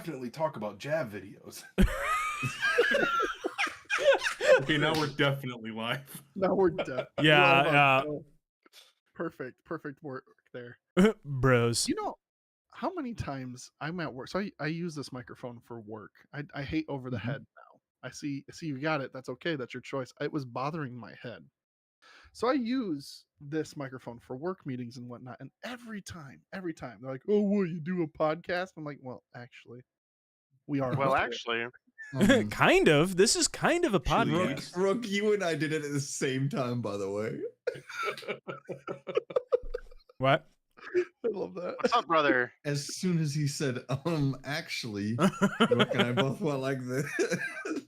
definitely talk about jab videos. Okay, now we're definitely live. Now we're dead. Yeah, Perfect work there. bros. You know how many times I'm at work? So I use this microphone for work. I hate over the head now. I see you got it. That's okay. That's your choice. It was bothering my head. So I use this microphone for work meetings and whatnot. And every time they're like, "Oh, what, you do a podcast?" I'm like, "Well, actually, we are." Well, actually, Kind of. This is kind of a Actually, podcast. Rook, you and I did it at the same time, by the way. What? I love that. what's up, brother? As soon as he said, actually, Rook and I both went like this.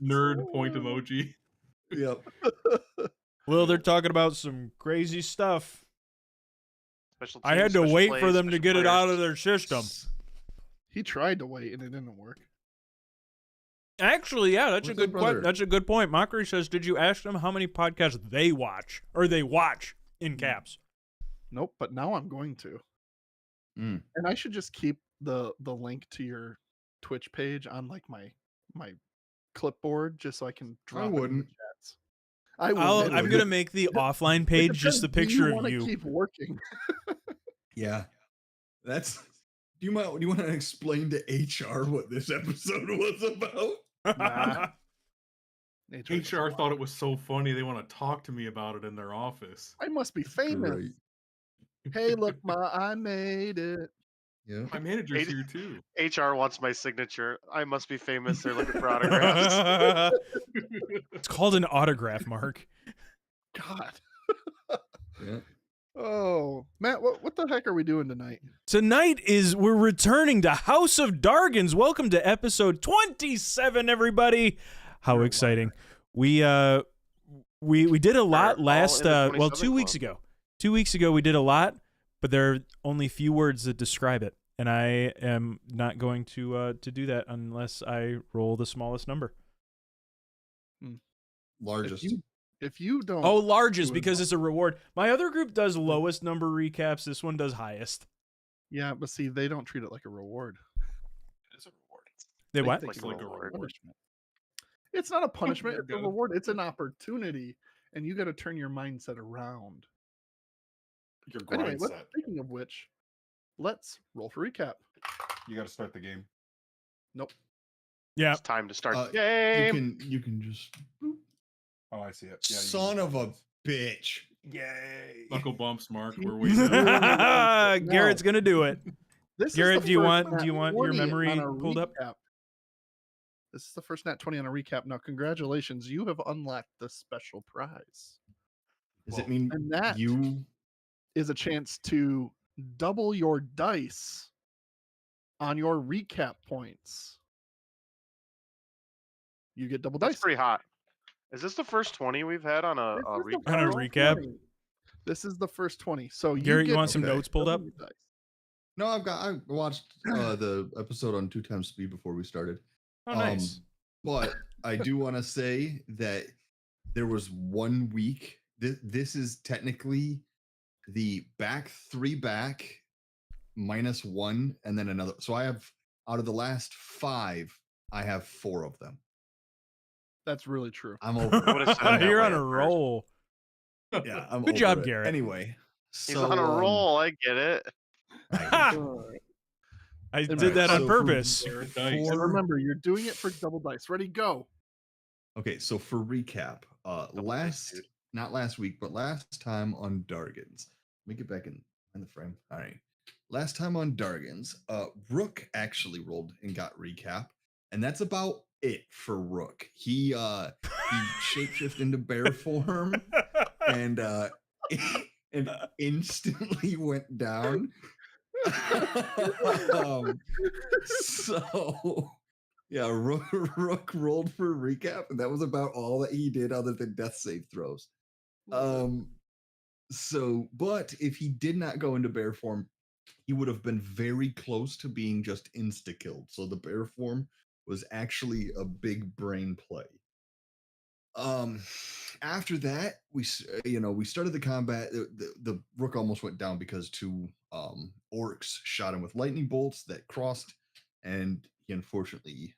Nerd point emoji. Yep. Well, they're talking about some crazy stuff. Special I teams, had to special wait plays, for them to special get it out of players. their system. He tried to wait and it didn't work. Actually, yeah, that's What's a up, good brother? that's a good point. Mockery says, "Did you ask them how many podcasts they watch in caps?" Nope, but now I'm going to. Mm. And I should just keep the link to your Twitch page on like my clipboard just so I can drop it in the wouldn't. chats. I will. I'm gonna make the offline page just the picture of Do you. keep working. Yeah. That's. Do you want to explain to HR what this episode was about? Nah. HR thought it was so funny they want to talk to me about it in their office. I must be famous. Great. Hey, look, Ma, I made it. Yeah. My manager's here too. HR wants my signature. I must be famous. They're looking for autographs. It's called an autograph, Mark. God. Yeah. Oh, Matt, what the heck are we doing tonight? Tonight we're returning to House of Dargons. Welcome to episode 27, everybody. How exciting. We did a lot last 2 weeks ago. 2 weeks ago we did a lot, but there are only few words that describe it, and I am not going to do that unless I roll the smallest number. Largest. If you don't. Oh, largest, do because it- it's a reward. My other group does lowest number recaps. This one does highest. Yeah, but see, they don't treat it like a reward. It's a reward. They what? think Like it's a reward. punishment. It's not a punishment. There It's a you go. reward. It's an opportunity, and you got to turn your mindset around. Your grind Anyway, set. speaking of which, let's roll for recap. You got to start the game. Nope. Yeah. It's time to start the You game. can just. Oh, I see it. Yeah, you Son can- of a bitch. Yay. Knuckle bumps, Mark. He- We're waiting. Garrett's gonna do it. This is Garrett, the do you first want Nat your 20 memory on a pulled up? recap. This is the first Nat 20 on a recap. Now, congratulations, you have unlocked the special prize. Does it mean And that you? is a chance to double your dice on your recap points. You get double That's dice. pretty hot. Is this the first 20 we've had on a This is the recap? On a first recap? 20. This is the first 20. So Garrett, you get want some Okay. notes pulled up? double your dice. No, I watched the episode on 2 times speed before we started. Oh, nice. But I do want to say that there was 1 week. This is technically the back 3 back minus 1 and then another. So I have out of the last 5, I have 4 of them. That's really true. I'm over. it. would've said it that You're way on a at first. roll. Yeah, I'm Good over job, it. Garrett. Anyway, He's so on a roll. I get it. I And did that on so for- purpose. Garrett dice. And For- remember, you're doing it for double dice. Ready, go. Okay, so for recap, dice, dude. not last week, but last time on Dargons. Let me get back in the frame. All right. Last time on Dargons, Rook actually rolled and got recap, and that's about it for Rook. He shapeshifted into bear form and and instantly went down. So yeah, Rook rolled for recap, and that was about all that he did other than death save throws. So, but if he did not go into bear form, he would have been very close to being just insta-killed. So the bear form was actually a big brain play. After that, we started the combat. The Rook almost went down because 2 orcs shot him with lightning bolts that crossed, and he unfortunately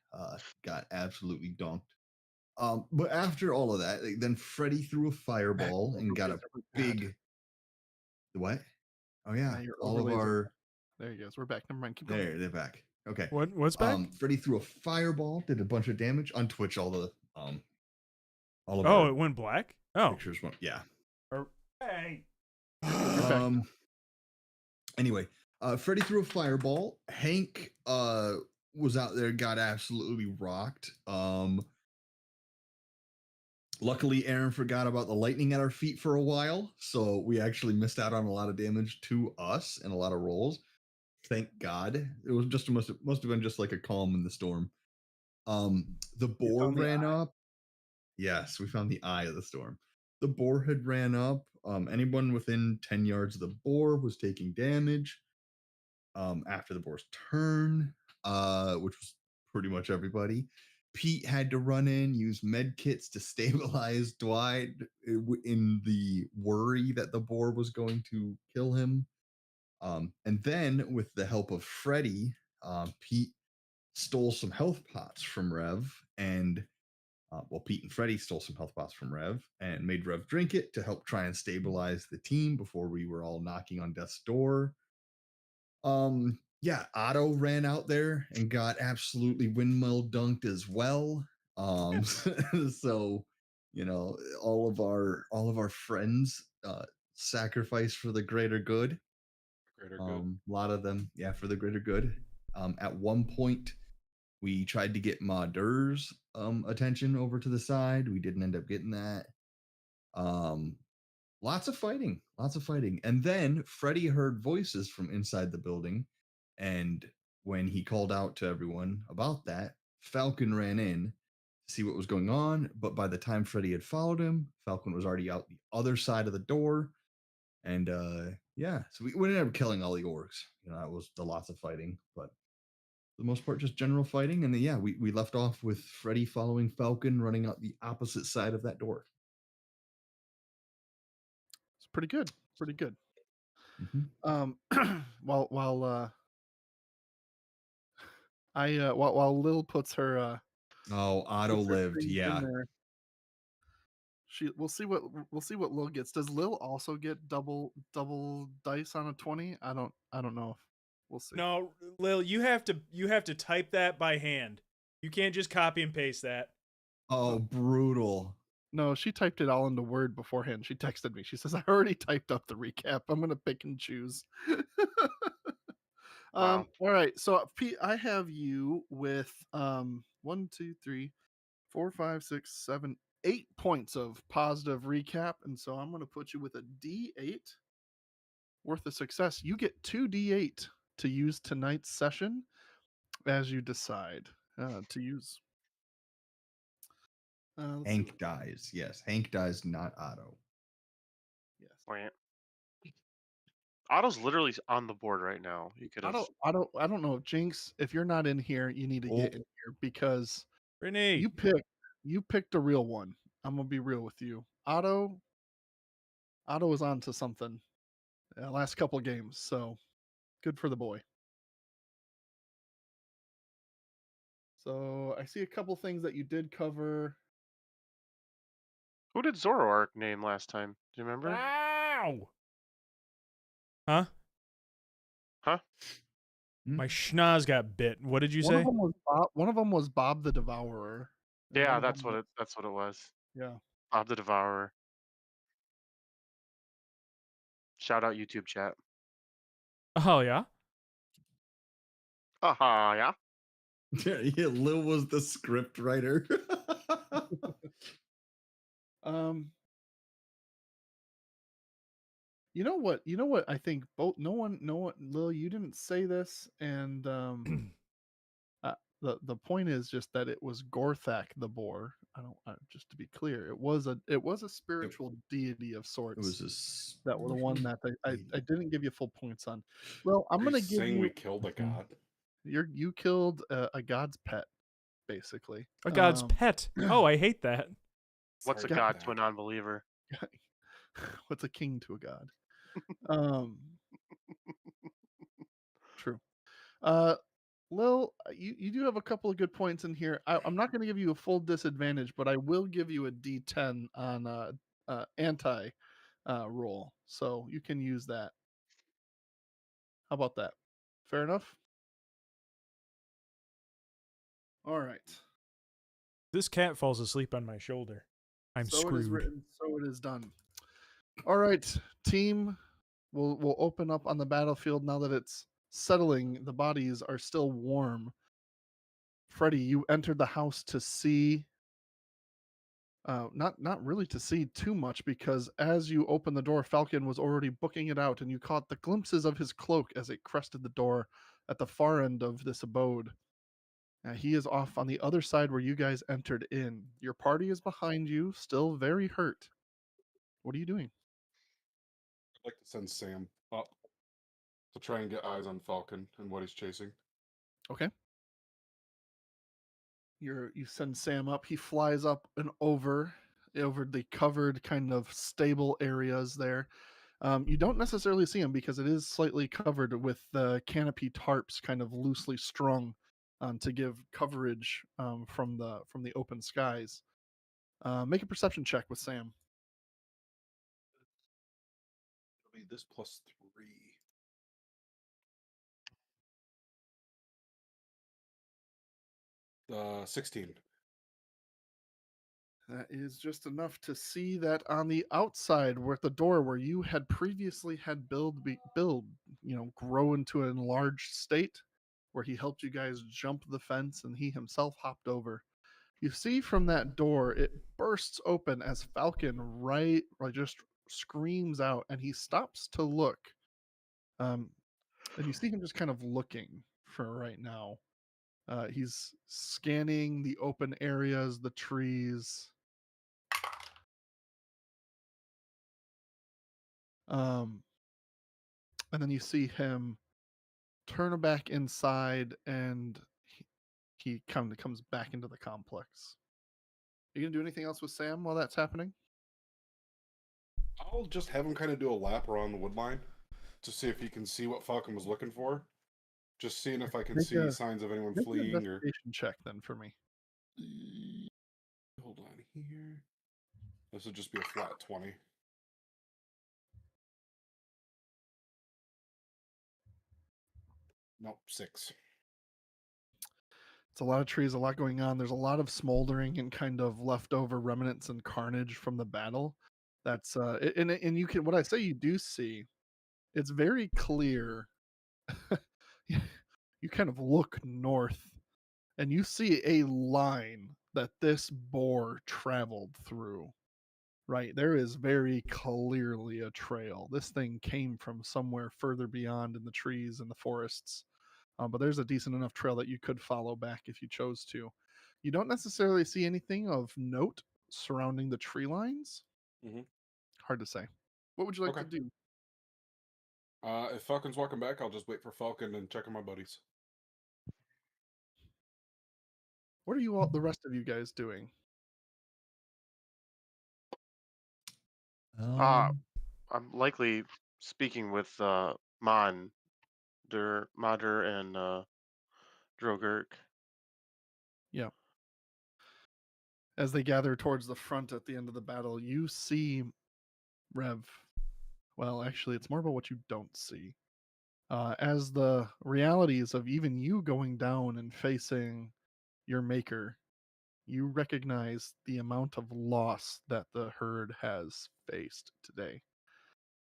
got absolutely donked. But after all of that, then Freddy threw a fireball and got a big. What? Oh yeah, Now your all of overlays are our. back. There you go. We're back. Never mind. Keep going. There, they're back. Okay. What's back? Freddy threw a fireball, did a bunch of damage on Twitch. All of Oh, our it went black. Oh, pictures went. Yeah. hey. Anyway, Freddy threw a fireball. Hank was out there, got absolutely rocked. Luckily, Aaron forgot about the lightning at our feet for a while, so we actually missed out on a lot of damage to us and a lot of rolls. Thank God. It was just must have been just like a calm in the storm. The boar ran up. Yes, we found the eye of the storm. The boar had ran up. Anyone within 10 yards of the boar was taking damage. After the boar's turn, which was pretty much everybody, Pete had to run in, use med kits to stabilize Dwight in the worry that the boar was going to kill him. And then, with the help of Freddy, Pete stole some health pots from Rev, and Pete and Freddy stole some health pots from Rev and made Rev drink it to help try and stabilize the team before we were all knocking on death's door. Yeah, Otto ran out there and got absolutely windmill dunked as well. So, you know, all of our friends sacrificed for the greater good. A lot of them, yeah, for the greater good. At one point, we tried to get Maudur's attention over to the side. We didn't end up getting that. Lots of fighting. And then Freddy heard voices from inside the building. And when he called out to everyone about that, Falcon ran in to see what was going on. But by the time Freddy had followed him, Falcon was already out the other side of the door. And yeah, so we ended up killing all the orcs. You know, that was the lots of fighting, but for the most part, just general fighting. And then, yeah, we left off with Freddy following Falcon, running out the opposite side of that door. It's pretty good. Pretty good. Mm-hmm. While Lil puts her Otto lived, yeah. We'll see what Lil gets. Does Lil also get double dice on a 20? I don't know. We'll see. No, Lil, you have to type that by hand. You can't just copy and paste that. Oh, brutal. No, she typed it all into Word beforehand. She texted me. She says, I already typed up the recap. I'm going to pick and choose. Wow. All right. So, Pete, I have you with 1, 2, 3, 4, 5, 6, 7, 8 points of positive recap. And so I'm going to put you with a D8 worth of success. You get 2 D8 to use tonight's session as you decide to use. Hank dies. Yes, Hank dies, not Otto. Yes. Wait. Otto's literally on the board right now. You could have. I don't know, Jinx. If you're not in here, you need to get in here because Brittany, you picked a real one. I'm gonna be real with you. Otto is on to something. Last couple games, so good for the boy. So I see a couple things that you did cover. Who did Zoroark name last time? Do you remember? Ow! Huh? Huh? My schnoz got bit. What did you say? One of them was Bob the Devourer. Yeah, that's what it was. Yeah. Bob the Devourer. Shout out YouTube chat. Oh yeah. Yeah. Yeah, Lil was the script writer. You know what I think both no one Lil, you didn't say this, and the point is just that it was Gorthak the boar. Just to be clear, it was a spiritual deity of sorts. It was that was the one that I didn't give you full points on. Well, I'm gonna give you. We killed a god. You killed a god's pet, basically. A god's pet. Oh, I hate that. What's a Sorry god about to a that. non-believer? What's a king to a god? True. Lil, you do have a couple of good points in here. I'm not going to give you a full disadvantage, but I will give you a D10 on anti roll, so you can use that. How about that? Fair enough. All right. This cat falls asleep on my shoulder. I'm So it is screwed. written. So it is done. All right, team. We'll open up on the battlefield now that it's settling. The bodies are still warm. Freddy, you entered the house to see. Not really to see too much, because as you opened the door, Falcon was already booking it out, and you caught the glimpses of his cloak as it crested the door at the far end of this abode. He is off on the other side where you guys entered in. Your party is behind you, still very hurt. What are you doing? I'd like to send Sam up to try and get eyes on Falcon and what he's chasing. Okay. You send Sam up. He flies up and over the covered kind of stable areas there. You don't necessarily see him because it is slightly covered with the canopy tarps kind of loosely strung to give coverage from the open skies. Make a perception check with Sam. It'll be this +3. 16. That is just enough to see that on the outside, where at the door where you had previously had build, grow into an enlarged state, where he helped you guys jump the fence and he himself hopped over. You see from that door, it bursts open as Falcon just screams out, and he stops to look. And you see him just kind of looking for right now. He's scanning the open areas, the trees. And then you see him turn back inside, and he comes back into the complex. Are you gonna do anything else with Sam while that's happening? I'll just have him kind of do a lap around the wood line to see if he can see what Falcon was looking for. Just seeing if I can see signs of anyone Make an fleeing or. investigation check then for me. Hold on here. This would just be a flat 20. Nope, 6. It's a lot of trees, a lot going on. There's a lot of smoldering and kind of leftover remnants and carnage from the battle. That's and you can, what I say you do see, it's very clear. You kind of look north and you see a line that this boar traveled through. Right, there is very clearly a trail. This thing came from somewhere further beyond in the trees and the forests. But there's a decent enough trail that you could follow back if you chose to. You don't necessarily see anything of note surrounding the tree lines. Mhm. Hard to say. What would you like to Okay. do? If Falcon's walking back, I'll just wait for Falcon and check on my buddies. What are you all, the rest of you guys, doing? Um, I'm likely speaking with Mander and Drogurk. Yeah. As they gather towards the front at the end of the battle, you see Rev. Well, actually, it's more about what you don't see. As the realities of even you going down and facing your maker, you recognize the amount of loss that the herd has faced today.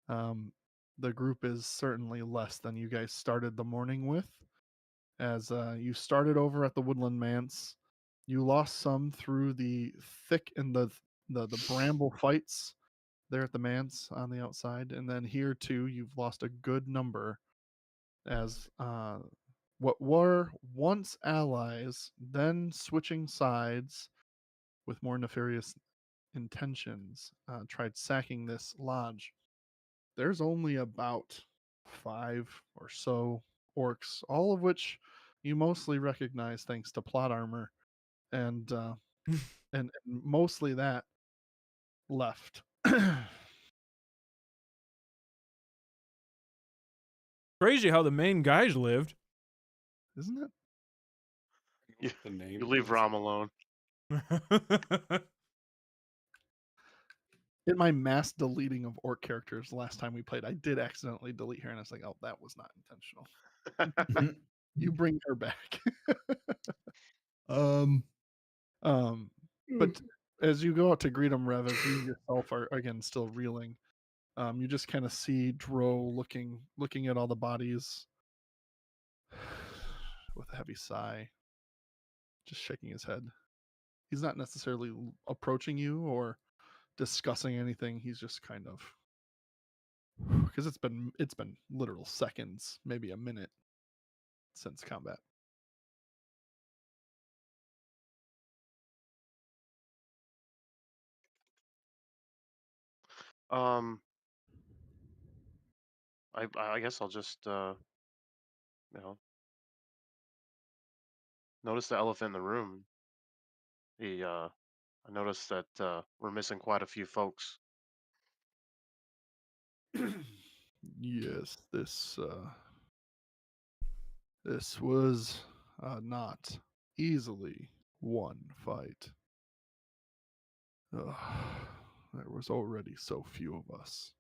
The group is certainly less than you guys started the morning with. As you started over at the Woodland Manse, you lost some through the thick and the bramble fights there at the manse on the outside, and then here too you've lost a good number as what were once allies, then switching sides with more nefarious intentions, tried sacking this lodge. There's only about 5 or so orcs, all of which you mostly recognize thanks to plot armor, and and mostly that left. Crazy how the main guys lived. Isn't it? You, The name. you leave Rom alone. In my mass deleting of orc characters last time we played, I did accidentally delete her, and I was like, "Oh, that was not intentional." You bring her back. um, But as you go out to greet him, Rev, as you yourself are again still reeling, you just kind of see Dro looking at all the bodies with a heavy sigh, just shaking his head. He's not necessarily approaching you or discussing anything. He's just kind of, because it's been literal seconds, maybe a minute since combat. I guess I'll just notice the elephant in the room. I noticed that we're missing quite a few folks. Yes, this was not easily won fight. There was already so few of us.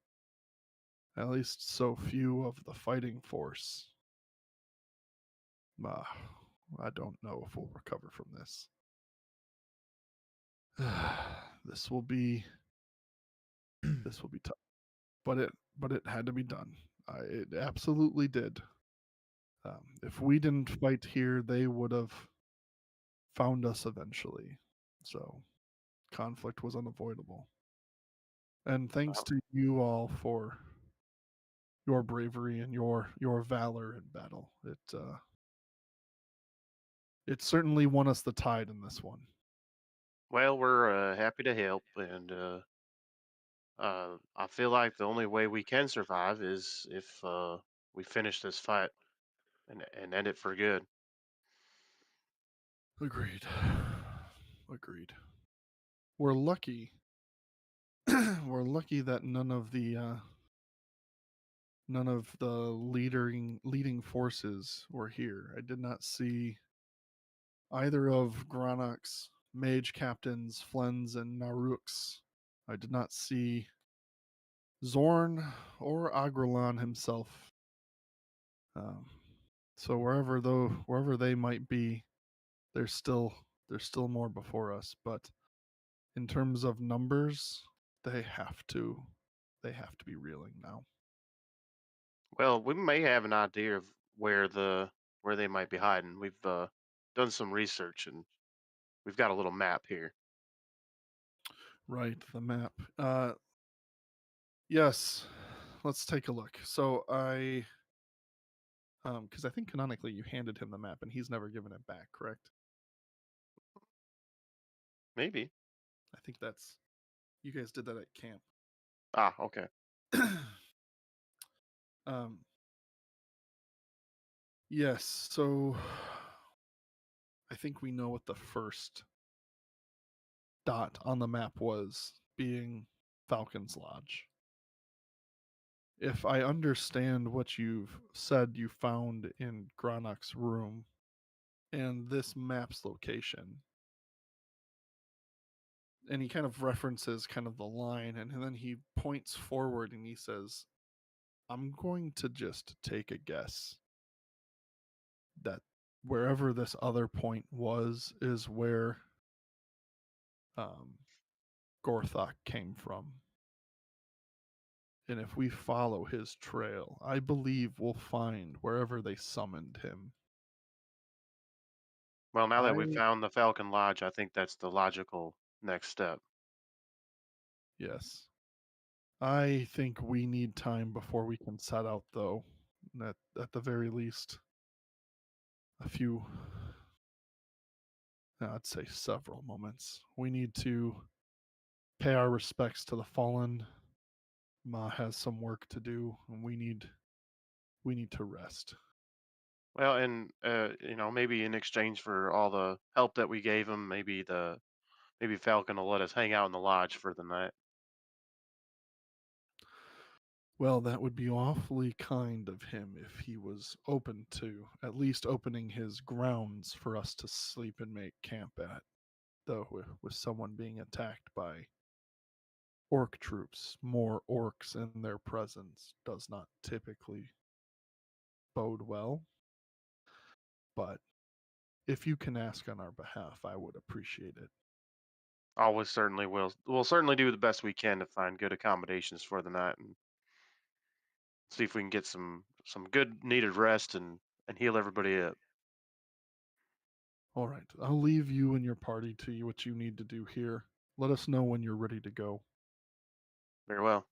At least so few of the fighting force. I don't know if we'll recover from this. This will be tough. But it had to be done. It absolutely did. If we didn't fight here, they would have found us eventually. So conflict was unavoidable. And thanks to you all for your bravery and your valor in battle. It certainly won us the tide in this one. Well, we're happy to help, and I feel like the only way we can survive is if we finish this fight and end it for good. Agreed. Agreed. We're lucky. We're lucky that none of the leading forces were here. I did not see either of Granok's mage captains, Flens and Naruks. I did not see Zorn or Agrelon himself. So wherever they might be, there's still more before us. But in terms of numbers, they have to be reeling now. Well, we may have an idea of where they might be hiding. We've done some research and we've got a little map here. Right, the map. Yes, let's take a look. So because I think canonically you handed him the map and he's never given it back, correct? Maybe. I think that's, you guys did that at camp. Ah, okay. Yes, so I think we know what the first dot on the map was, being Falcon's Lodge. If I understand what you've said you found in Granok's room and this map's location, and he kind of references kind of the line, and then he points forward and he says, I'm going to just take a guess that wherever this other point was is where Gorthok came from. And if we follow his trail, I believe we'll find wherever they summoned him. Well, now that we've found the Falcon Lodge, I think that's the logical next step. Yes. I think we need time before we can set out, though. At the very least, a few, I'd say several moments. We need to pay our respects to the fallen. Ma has some work to do, and we need to rest. Well, and maybe in exchange for all the help that we gave him, maybe Falcon will let us hang out in the lodge for the night. Well, that would be awfully kind of him if he was open to at least opening his grounds for us to sleep and make camp at. Though with someone being attacked by orc troops, more orcs in their presence does not typically bode well. But if you can ask on our behalf, I would appreciate it. Always certainly will. We'll certainly do the best we can to find good accommodations for the night and see if we can get some good needed rest and heal everybody up. All right, I'll leave you and your party to what you need to do here. Let us know when you're ready to go. Very well.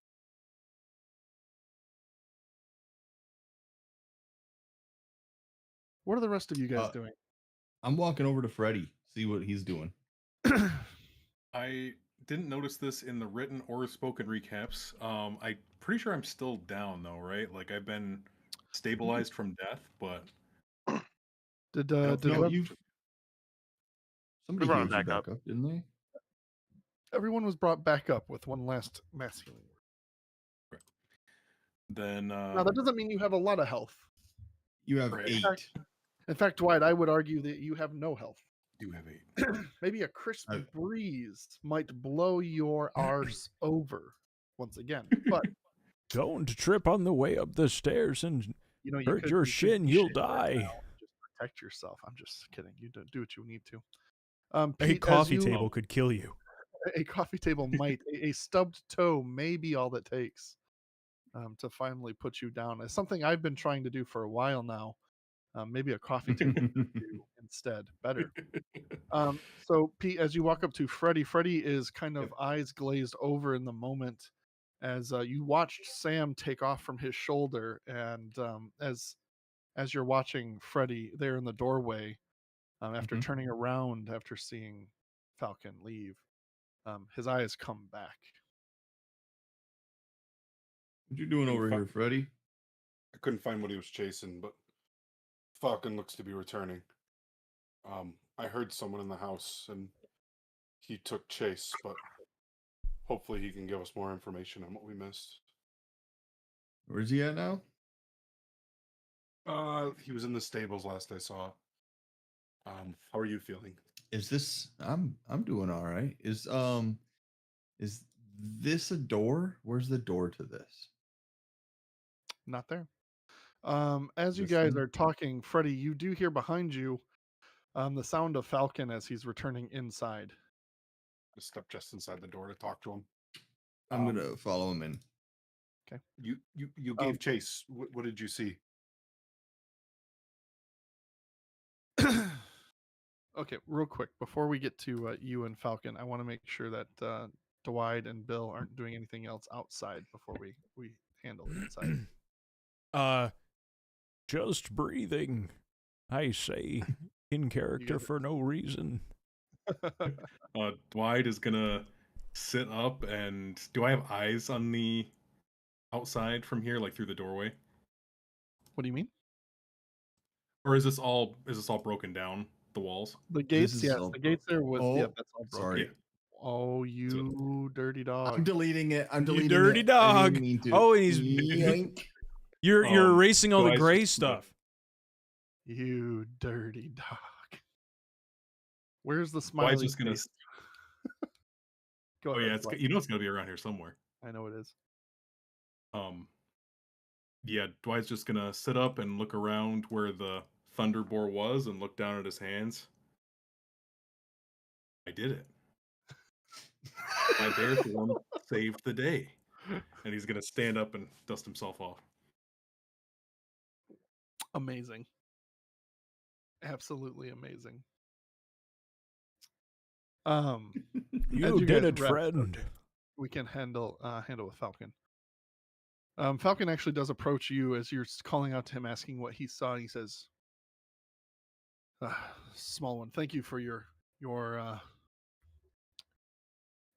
What are the rest of you guys doing? I'm walking over to Freddy, see what he's doing. I didn't notice this in the written or spoken recaps. I'm pretty sure I'm still down though, right? Like I've been stabilized from death, but Did No, Web- somebody brought him healed you back back up. up, didn't they? everyone was brought back up with one last mass healing word. then Now that doesn't mean you have a lot of health. You have Right. 8. In fact, Dwight, I would argue that you have no health. do have 8. Maybe a crisp I- breeze might blow your arse over once again. But Don't trip on the way up the stairs and you know, hurt your shin, you'll die. Just protect yourself. I'm just kidding. You do what you need to. A Pete, as coffee you- table could kill you. A coffee table might. A stubbed toe may be all that takes to finally put you down. It's something I've been trying to do for a while now. Maybe a coffee table would do instead better. So Pete, as you walk up to Freddy is kind of eyes glazed over in the moment as you watched Sam take off from his shoulder, and as you're watching Freddy there in the doorway, after turning around after seeing Falcon leave, his eyes come back. What you doing over here, Freddy? I couldn't find what he was chasing, but Falcon looks to be returning. I heard someone in the house, and he took chase, but hopefully he can give us more information on what we missed. Where's he at now? He was in the stables last I saw. How are you feeling? Is this I'm doing all right. Is this a door? Where's the door to this? Not there. As you This guys thing? are talking, Freddy, you do hear behind you the sound of Falcon as he's returning inside. I stepped just inside the door to talk to him. I'm gonna follow him in. You gave chase. What did you see? Okay, real quick, before we get to you and Falcon, I want to make sure that Dwight and Bill aren't doing anything else outside before we handle it inside. Just breathing, I say, in character for no reason. Dwight is gonna sit up, and do I have eyes on the outside from here, like through the doorway, What do you mean? or is this all broken down? The walls? The gates, is yes, all the gates there was. Oh, Yeah, that's all broken. sorry. Yeah. Oh, you dirty dog! I'm deleting it. I'm You deleting dirty it. I dog. didn't mean to. Oh, and he's Yoink. you're erasing all the Dwight's gray just gonna- stuff. You dirty dog! Where's the smiley Dwight's just gonna. face? Go Oh ahead, yeah, it's Dwight. it's gonna be around here somewhere. I know it is. Yeah, Dwight's just gonna sit up and look around where the thunderboar was and look down at his hands. I did it. My bear form saved the day. And he's gonna stand up and dust himself off. Amazing. Absolutely amazing. You you did guys it, wrap up, friend. we can handle with Falcon. Falcon actually does approach you as you're calling out to him, asking what he saw. And he says, "Small one, thank you for your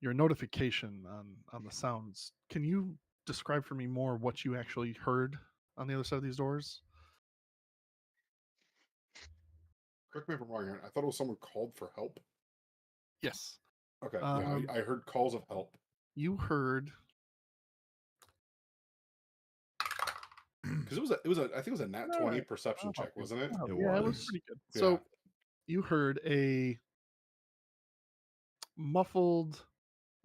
notification on the sounds. Can you describe for me more what you actually heard on the other side of these doors?" Correct me if I'm wrong, Aaron. I thought it was someone called for help. Yes, Okay, yeah, I heard calls of help. you heard Because I think it was a nat 20 perception check, wasn't it? Yeah, it was pretty good. So you heard a muffled,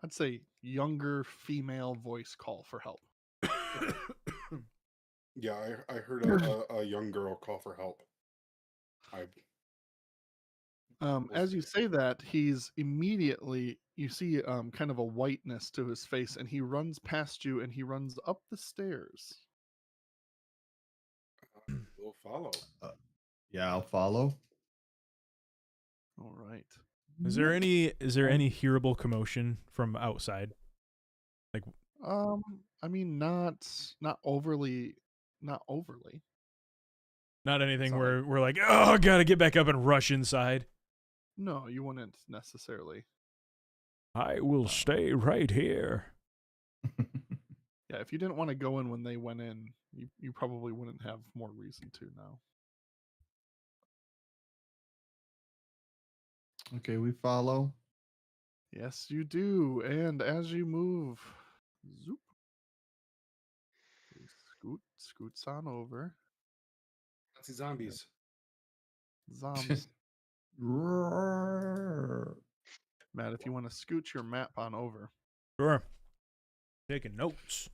I'd say younger female voice call for help. Yeah, I heard a young girl call for help. As you say that, he's immediately, you see kind of a whiteness to his face, and he runs past you and he runs up the stairs. We'll follow. Yeah, I'll follow. All right. Is there any hearable commotion from outside? Like, I mean, not overly. not anything It's not where we're like, oh, gotta get back up and rush inside. No, you wouldn't necessarily. I will stay right here. Yeah, if you didn't want to go in when they went in, you probably wouldn't have more reason to now. Okay, we follow. Yes, you do. And as you move, zoop, scoots on over. Nazi zombies. Zombs. Matt, if you want to scoot your map on over. Sure. Taking notes.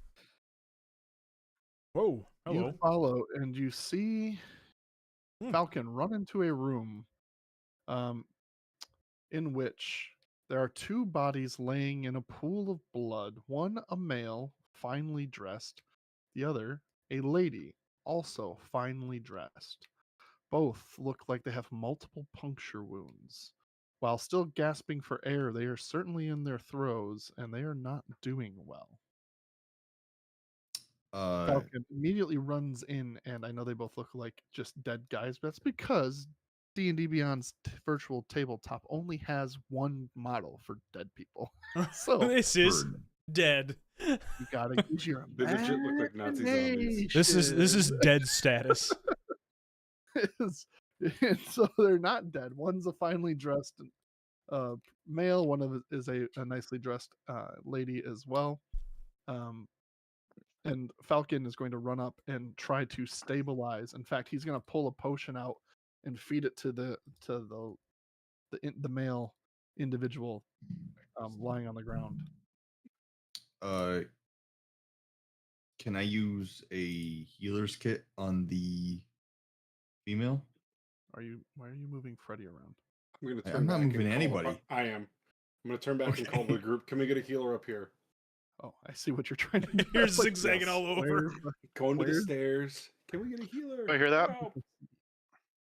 Whoa, hello. You follow and you see Falcon run into a room in which there are two bodies laying in a pool of blood. One a male, finely dressed. The other a lady, also finely dressed. Both look like they have multiple puncture wounds. While still gasping for air, they are certainly in their throes, and they are not doing well. Falcon immediately runs in, and I know they both look like just dead guys, but that's because D&D Beyond's virtual tabletop only has one model for dead people. So this is dead. You gotta use your They legit look like Nazi zombies. This is dead status. And so they're not dead. One's a finely dressed male. One of it is a nicely dressed lady as well. And Falcon is going to run up and try to stabilize. In fact, he's going to pull a potion out and feed it to the male individual lying on the ground. Can I use a healer's kit on the female? Why are you moving Freddy around? I'm gonna turn I'm not back moving and call anybody. I am. I'm gonna turn back and call the group. Can we get a healer up here? Oh, I see what you're trying to do. You're It's like, zigzagging all over. Going to the stairs. Can we get a healer? I hear that? Help.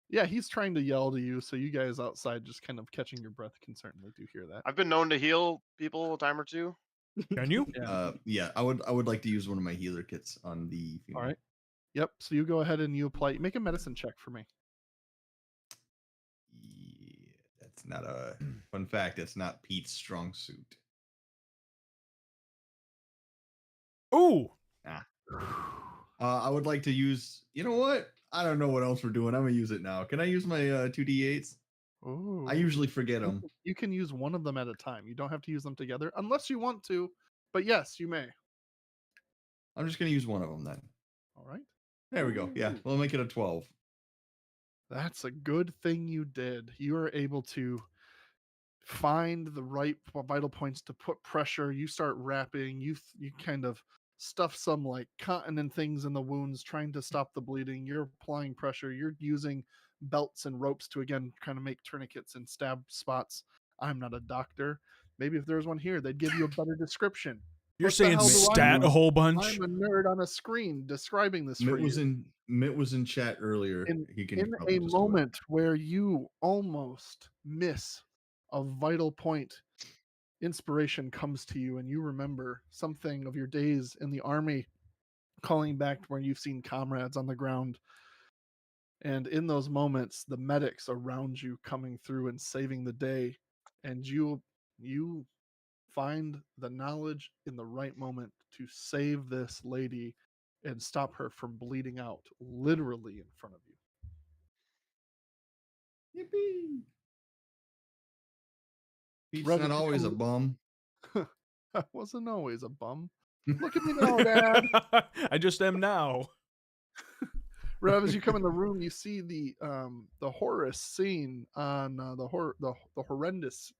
Yeah, he's trying to yell to you, so you guys outside just kind of catching your breath can certainly do hear that. I've been known to heal people a time or two. Can you? Yeah, I would like to use one of my healer kits on the female. All right. Yep. So you go ahead and you apply. Make a medicine check for me. Yeah, that's not a fun fact. That's not Pete's strong suit. Ooh. I would like to use. You know what? I don't know what else we're doing. I'm gonna use it now. Can I use my 2d8s? Oh. I usually forget them. You can use one of them at a time. You don't have to use them together unless you want to. But yes, you may. I'm just gonna use one of them then. All right. There we go. Yeah, we'll make it a 12. That's a good thing you did. You are able to find the right vital points to put pressure. You start wrapping. You kind of stuff some like cotton and things in the wounds, trying to stop the bleeding. You're applying pressure. You're using belts and ropes to again kind of make tourniquets and stab spots. I'm not a doctor. Maybe if there was one here, they'd give you a better description. You're What the saying hell do I stat know? a whole bunch? I'm a nerd on a screen describing this for you. Mitt was in chat earlier. He can In probably a just do it. moment where you almost miss a vital point, inspiration comes to you and you remember something of your days in the army, calling back to where you've seen comrades on the ground. And in those moments, the medics around you coming through and saving the day, and you find the knowledge in the right moment to save this lady and stop her from bleeding out literally in front of you. Yippee! Pete's Revan, not always a bum. I wasn't always a bum. Look at me now, Dad. I just am now. Rev, as you come in the room, you see the horrendous scene on the horrendous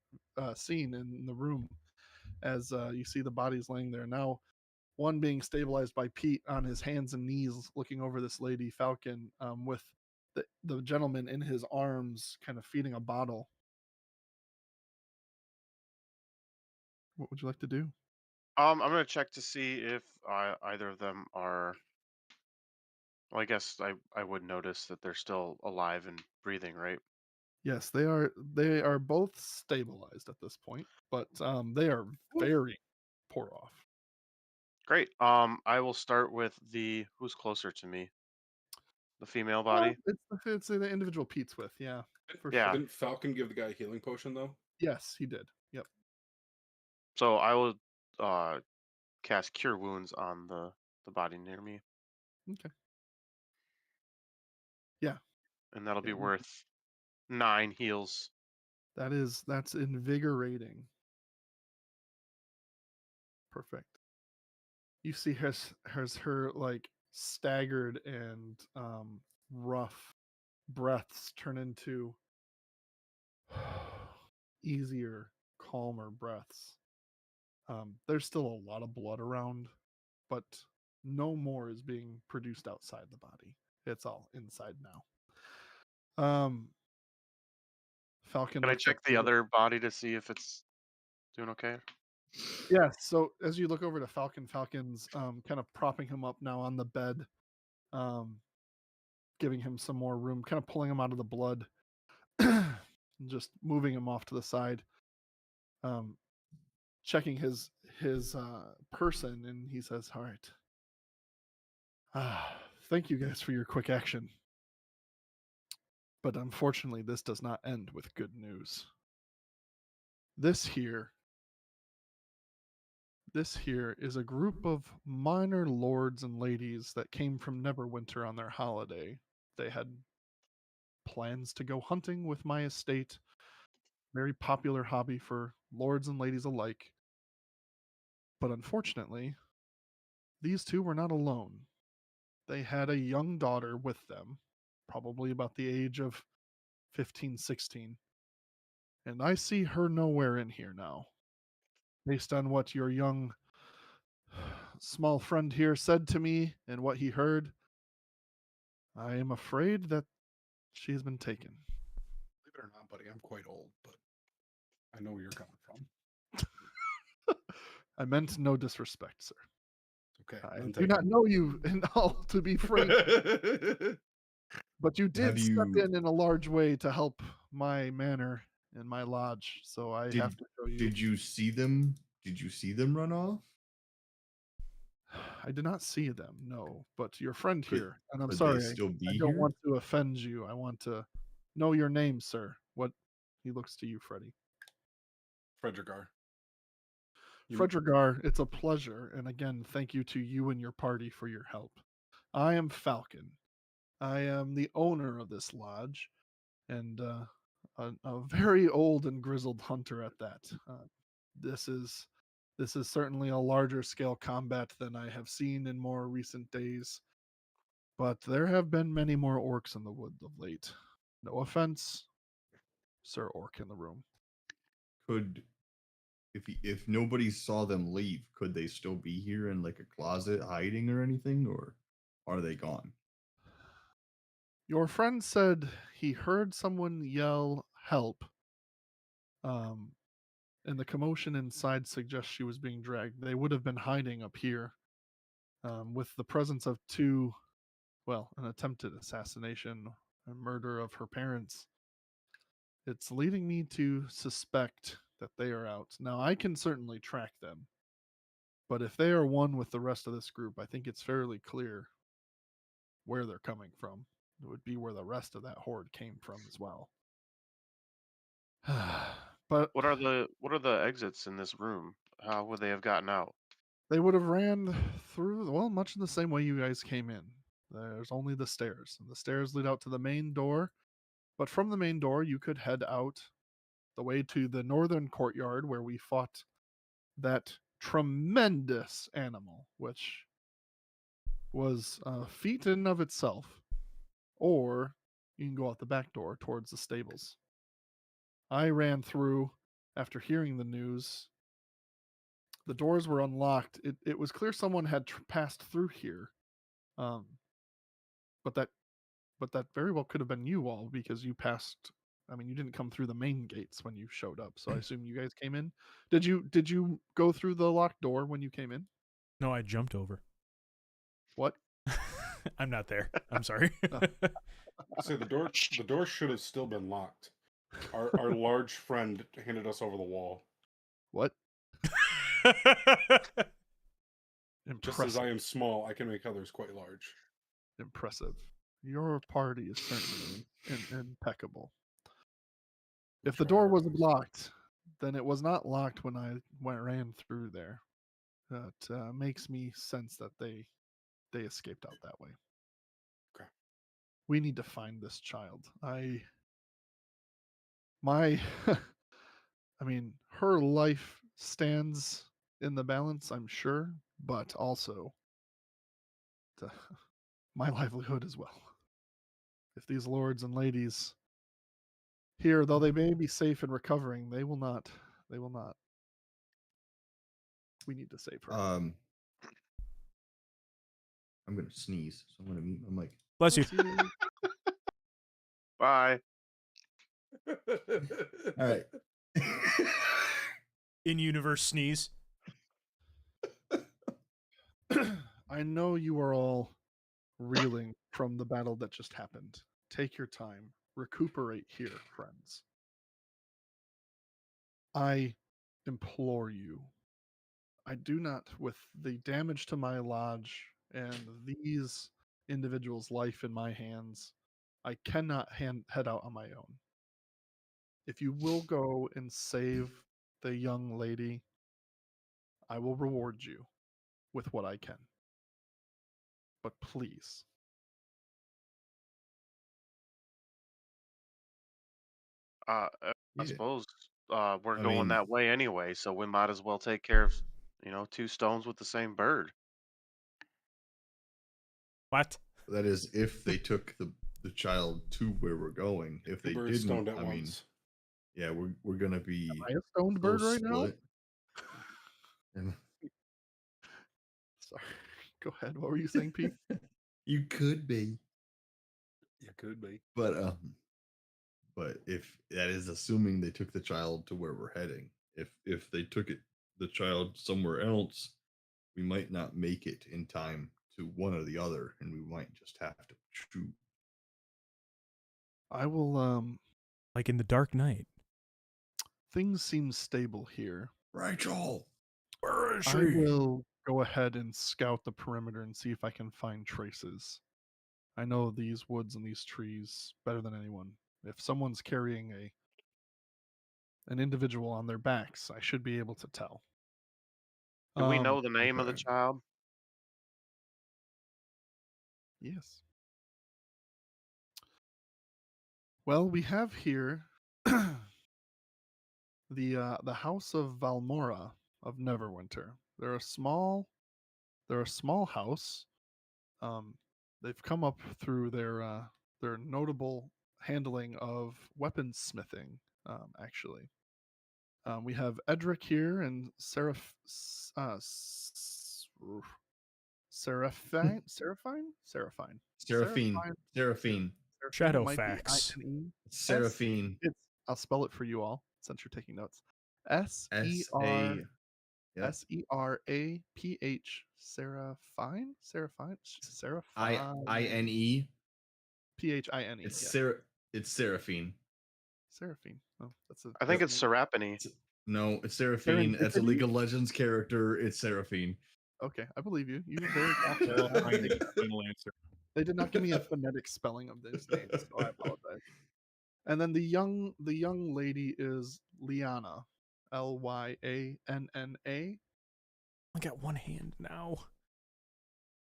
scene in the room as you see the bodies laying there now. One being stabilized by Pete on his hands and knees, looking over this lady Falcon, with the gentleman in his arms, kind of feeding a bottle. What would you like to do? I'm gonna check to see if either of them are. Well, I guess I would notice that they're still alive and breathing, right? Yes, they are. They are both stabilized at this point, but they are very poor off. Great. I will start with who's closer to me, the female body. It's the individual Pete's with, yeah, for Yeah. sure. Didn't Falcon give the guy a healing potion though? Yes, he did. Yep. So I will cast Cure Wounds on the body near me, Okay. Yeah, and that'll be Yeah. worth 9 heals. that's invigorating. Perfect. You see her like staggered and rough breaths turn into easier, calmer breaths. There's still a lot of blood around, but no more is being produced outside the body. It's all inside now. Falcon Can I looks check up the other body to see if it's doing okay? Yeah, so as you look over to Falcon's kind of propping him up now on the bed, um, giving him some more room, kind of pulling him out of the blood, and just moving him off to the side, checking his person, and he says, "All right, thank you guys for your quick action, but unfortunately, this does not end with good news. This here is a group of minor lords and ladies that came from Neverwinter on their holiday. They had plans to go hunting with my estate. Very popular hobby for lords and ladies alike. But unfortunately, these two were not alone. They had a young daughter with them, probably about the age of 15, 16. And I see her nowhere in here now. Based on what your young small friend here said to me and what he heard, I am afraid that she has been taken. Believe it or not, buddy, I'm quite old, but I know where you're coming from. I meant no disrespect, sir. Okay. I do not know you in all, to be frank, but you did step in a large way to help my manor and my lodge. So I have to show you. Did you see them? Did you see them run off? I did not see them, no. But your friend here, and I'm could sorry, they still be I don't here? want to offend you. I want to know your name, sir. What he looks to you, Freddie. Fredrigar. Fredrigar, it's a pleasure. And again, thank you to you and your party for your help. I am Falcon. I am the owner of this lodge, and a very old and grizzled hunter at that. This is certainly a larger scale combat than I have seen in more recent days, but there have been many more orcs in the woods of late. No offense, Sir Orc in the room. Could if nobody saw them leave, could they still be here in like a closet hiding or anything, or are they gone? Your friend said he heard someone yell help. And the commotion inside suggests she was being dragged. They would have been hiding up here. With the presence of an attempted assassination and murder of her parents, it's leading me to suspect that they are out. Now, I can certainly track them, but if they are one with the rest of this group, I think it's fairly clear where they're coming from. It would be where the rest of that horde came from as well. But What are the exits in this room? How would they have gotten out? they would have ran through, much in the same way you guys came in. There's only the stairs, and the stairs lead out to the main door. But from the main door, you could head out the way to the northern courtyard where we fought that tremendous animal, which was a feat in and of itself, or you can go out the back door towards the stables. I ran through after hearing the news. The doors were unlocked. It was clear someone had passed through here, um, but that very well could have been you all because you passed. I mean, you didn't come through the main gates when you showed up, so I assume you guys came in. Did you go through the locked door when you came in? No, I jumped over. What? I'm not there. I'm sorry. So the door should have still been locked. Our large friend handed us over the wall. What? Just as Impressive. I am small, I can make others quite large. Impressive. Your party is certainly impeccable. If the Try door our was best. locked, then it was not locked when I ran through there. That makes me sense that they escaped out that way. Okay. We need to find this child. I mean, her life stands in the balance, I'm sure, but also my livelihood as well. If these lords and ladies here, though they may be safe and recovering, they will not. They will not. We need to save her. I'm gonna sneeze, so I'm gonna mute my mic. Bless you. Bye. All right. In-universe sneeze. I know you are all reeling from the battle that just happened. Take your time. Recuperate here, friends. I implore you. I do not, with the damage to my lodge and these individuals' life in my hands, I cannot head out on my own. If you will go and save the young lady, I will reward you with what I can. But please, I Yeah. suppose we're I going mean- that way anyway, so we might as well take care of, two stones with the same bird. What? That is, if they took the child to where we're going. If Two they birds didn't, stoned at I mean, once. yeah, we're gonna be am I a stoned bird so right now? split. And Sorry. Go ahead. What were you saying, Pete? you could be, You could be. but if that is assuming they took the child to where we're heading. If they took the child somewhere else, we might not make it in time to one or the other, and we might just have to shoot. I will Like in the Dark Knight. things seem stable here. Rachel, Where is I will go ahead and scout the perimeter and see if I can find traces. I know these woods and these trees better than anyone. If someone's carrying an individual on their backs, I should be able to tell. Do we know the name of the okay. child? Yes. Well, we have here the House of Valmora of Neverwinter. They're a small house. They've come up through their notable handling of weaponsmithing. Actually, we have Edric here and Seraphine. Seraphine, Shadowfax. Seraphine. I'll spell it for you all since you're taking notes. S-A- yeah. Seraph Seraphine I-N-E. Phine. It's Yeah. It's Seraphine. Seraphine. Oh, that's a. I think Yep. it's Serapini. No, it's Seraphine. That's a Serendipity? League of Legends character. It's Seraphine. Okay, I believe you. You were very confident. Well, I need a final answer. They did not give me a phonetic spelling of these names, so I apologize. And then the young lady is Liana, Lyanna. I got one hand now.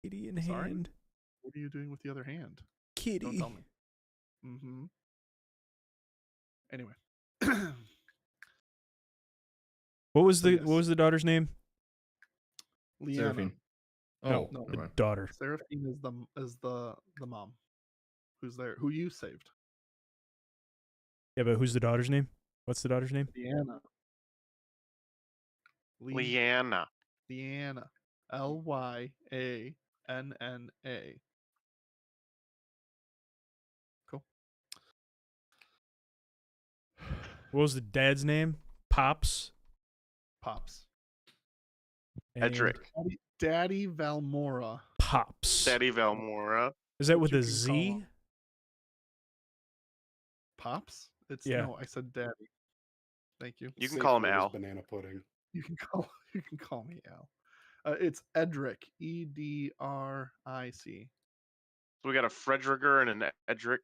Kitty in Sorry? hand. What are you doing with the other hand? Kitty. Don't tell me. Mm-hmm. Anyway, What was So the yes. what was the daughter's name? Liana. Seraphine. Oh, No. never The mind. daughter. Seraphine is the mom who's there, who you saved. Yeah, but who's the daughter's name? What's the daughter's name? Leanna. Leanna. Leanna. Lyanna. Cool. What was the dad's name? Pops. Pops. And Edric. Daddy Valmora. Pops. Daddy Valmora. Is that But with you a can call Z? him Pops? Yeah. No, I said daddy. Thank you. You can Safe call him word is Al. banana pudding. You can call me Al. It's Edric. Edric. So we got a Fredriger and an Edric.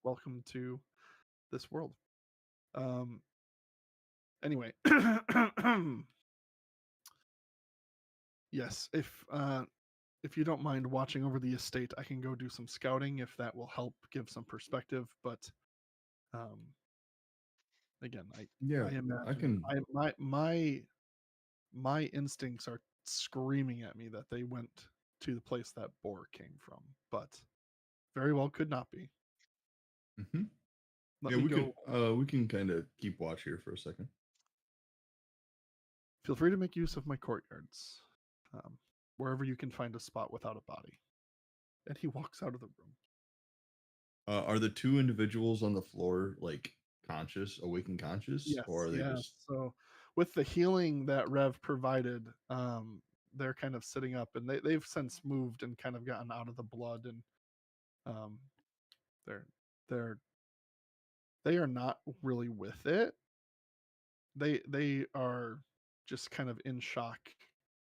Welcome to this world. Anyway. Yes, if you don't mind watching over the estate, I can go do some scouting if that will help give some perspective. But again, I imagine my instincts are screaming at me that they went to the place that boar came from, but very well could not be. Mm-hmm. Let Yeah, me we go. we can kind of keep watch here for a second. Feel free to make use of my courtyards, wherever you can find a spot without a body. And he walks out of the room. Are the two individuals on the floor like conscious, awake and conscious, Yes, or are they just? So with the healing that Rev provided, they're kind of sitting up, and they've since moved and kind of gotten out of the blood, and they are not really with it. They are just kind of in shock,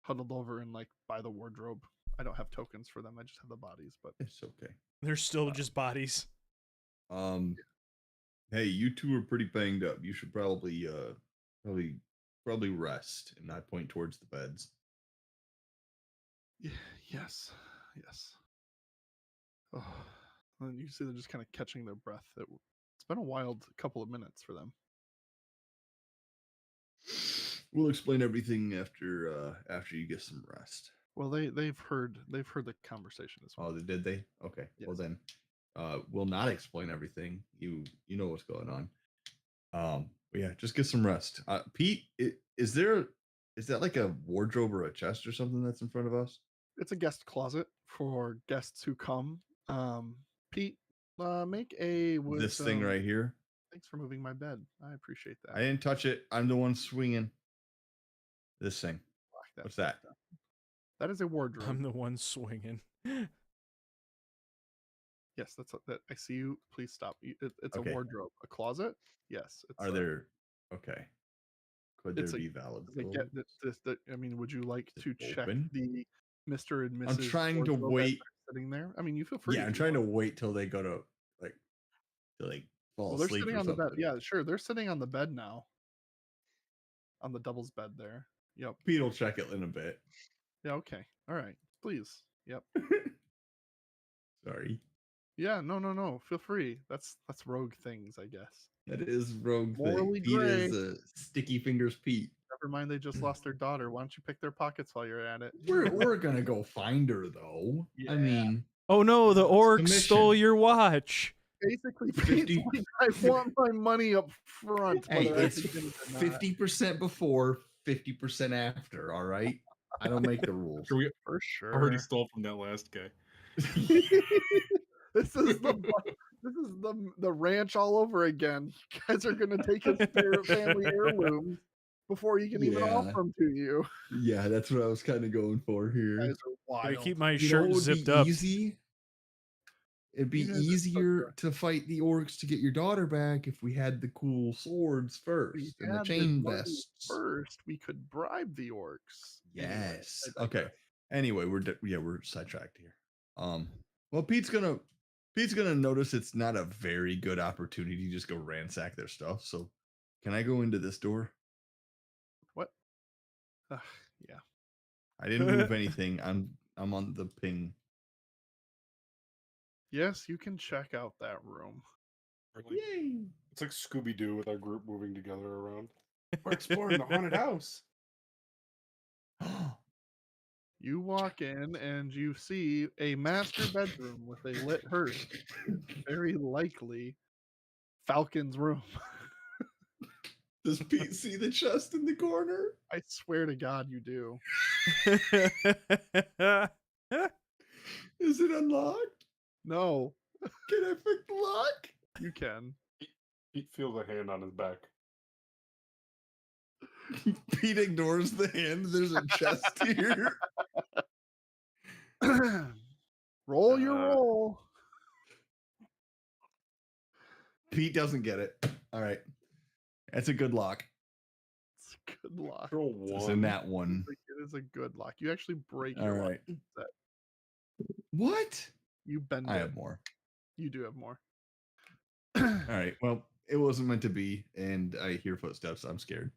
huddled over and like by the wardrobe. I don't have tokens for them. I just have the bodies, but It's okay. They're still just bodies. Hey, you two are pretty banged up. You should probably rest and not point towards the beds. yes. Oh, and you see they're just kind of catching their breath. It's been a wild couple of minutes for them. We'll explain everything after you get some rest. Well, they've heard the conversation as well. Oh, did they? Okay. Yes. Well then, we'll not explain everything. You know what's going on. But yeah, just get some rest. Pete, is that like a wardrobe or a chest or something that's in front of us? It's a guest closet for guests who come. Pete, make a This thing right here. Thanks for moving my bed. I appreciate that. I didn't touch it. I'm the one swinging. This thing. What's that? That is a wardrobe. I'm the one swinging. Yes, that. I see you. Please stop. It's Okay. a wardrobe. A closet? Yes. It's Are there? Okay. Could there be valid? I mean, would you like to check open? the Mr. and Mrs. I'm trying to wardrobe as wait. they're sitting there. I mean, you feel free. Yeah, I'm trying to wait till they go to fall Well, they're asleep sitting or on the something. bed. Yeah, sure. They're sitting on the bed now. On the doubles bed there. Yep. Pete will check it in a bit. Yeah. Okay. All right. Please. Yep. Sorry. Yeah. No. Feel free. That's rogue things, I guess. That is rogue Morally thing. Pete gray. is a sticky fingers Pete. Never mind. They just lost their daughter. Why don't you pick their pockets while you're at it? We're gonna go find her though. Yeah. I mean, Oh no, the orcs commission. stole your watch. Basically, 50 Pete's like, I want my money up front. hey, whether I it's can get it or not. 50% before, 50% after. All right, I don't make the rules. We For sure. already stole from that last guy. This is the ranch all over again. You guys are gonna take his family heirlooms before you can even Yeah. offer them to you. Yeah, that's what I was kind of going for You here. guys are I wild. keep my You know shirt what would zipped be up. easy? It'd be You guys are so easier correct. to fight the orcs to get your daughter back if we had the cool swords We first and the had chain money vests. First, we could bribe the orcs. Anyway, Yes. I Okay. digress. Anyway, we're sidetracked here. Well, Pete's gonna notice it's not a very good opportunity to just go ransack their stuff. So, can I go into this door? What? Yeah. I didn't move anything. I'm on the ping. Yes, you can check out that room. Yay! It's like Scooby Doo with our group moving together around. We're exploring the haunted house. You walk in and you see a master bedroom with a lit hearth. Very likely Falcon's room. Does Pete see the chest in the corner? I swear to God you do. Is it unlocked? No, Can I pick the lock? you can. Pete feels a hand on his back. Pete ignores the hand. There's a chest here. Roll your roll. Pete doesn't get it. All right. That's a good lock. It's a good lock. Roll It's one. in that one. It is a good lock. You actually break All your lock. right. What? You bend I it. have more. You do have more. All right. Well, it wasn't meant to be, and I hear footsteps. I'm scared.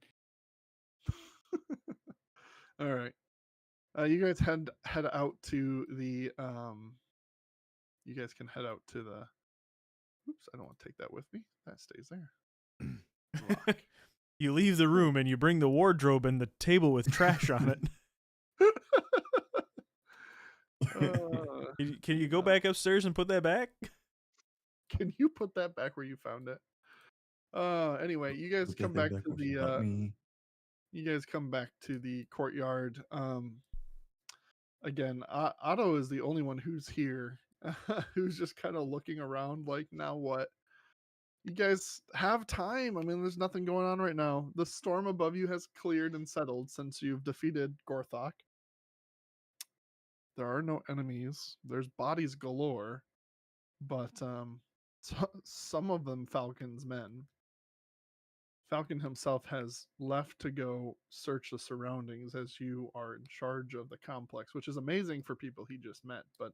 All right. You guys head out to the you guys can head out to the oops, I don't want to take that with me. That stays there. Lock. You leave the room and you bring the wardrobe and the table with trash on it. Can you go back upstairs and put that back? Can you put that back where you found it? Anyway, you guys come back to the you guys come back to the courtyard. Again, Otto is the only one who's here, who's just kind of looking around like, now what? You guys have time. I mean, there's nothing going on right now. The storm above you has cleared and settled since you've defeated Gorthok. There are no enemies. There's bodies galore, but some of them Falcon's men. Falcon himself has left to go search the surroundings as you are in charge of the complex, which is amazing for people he just met. But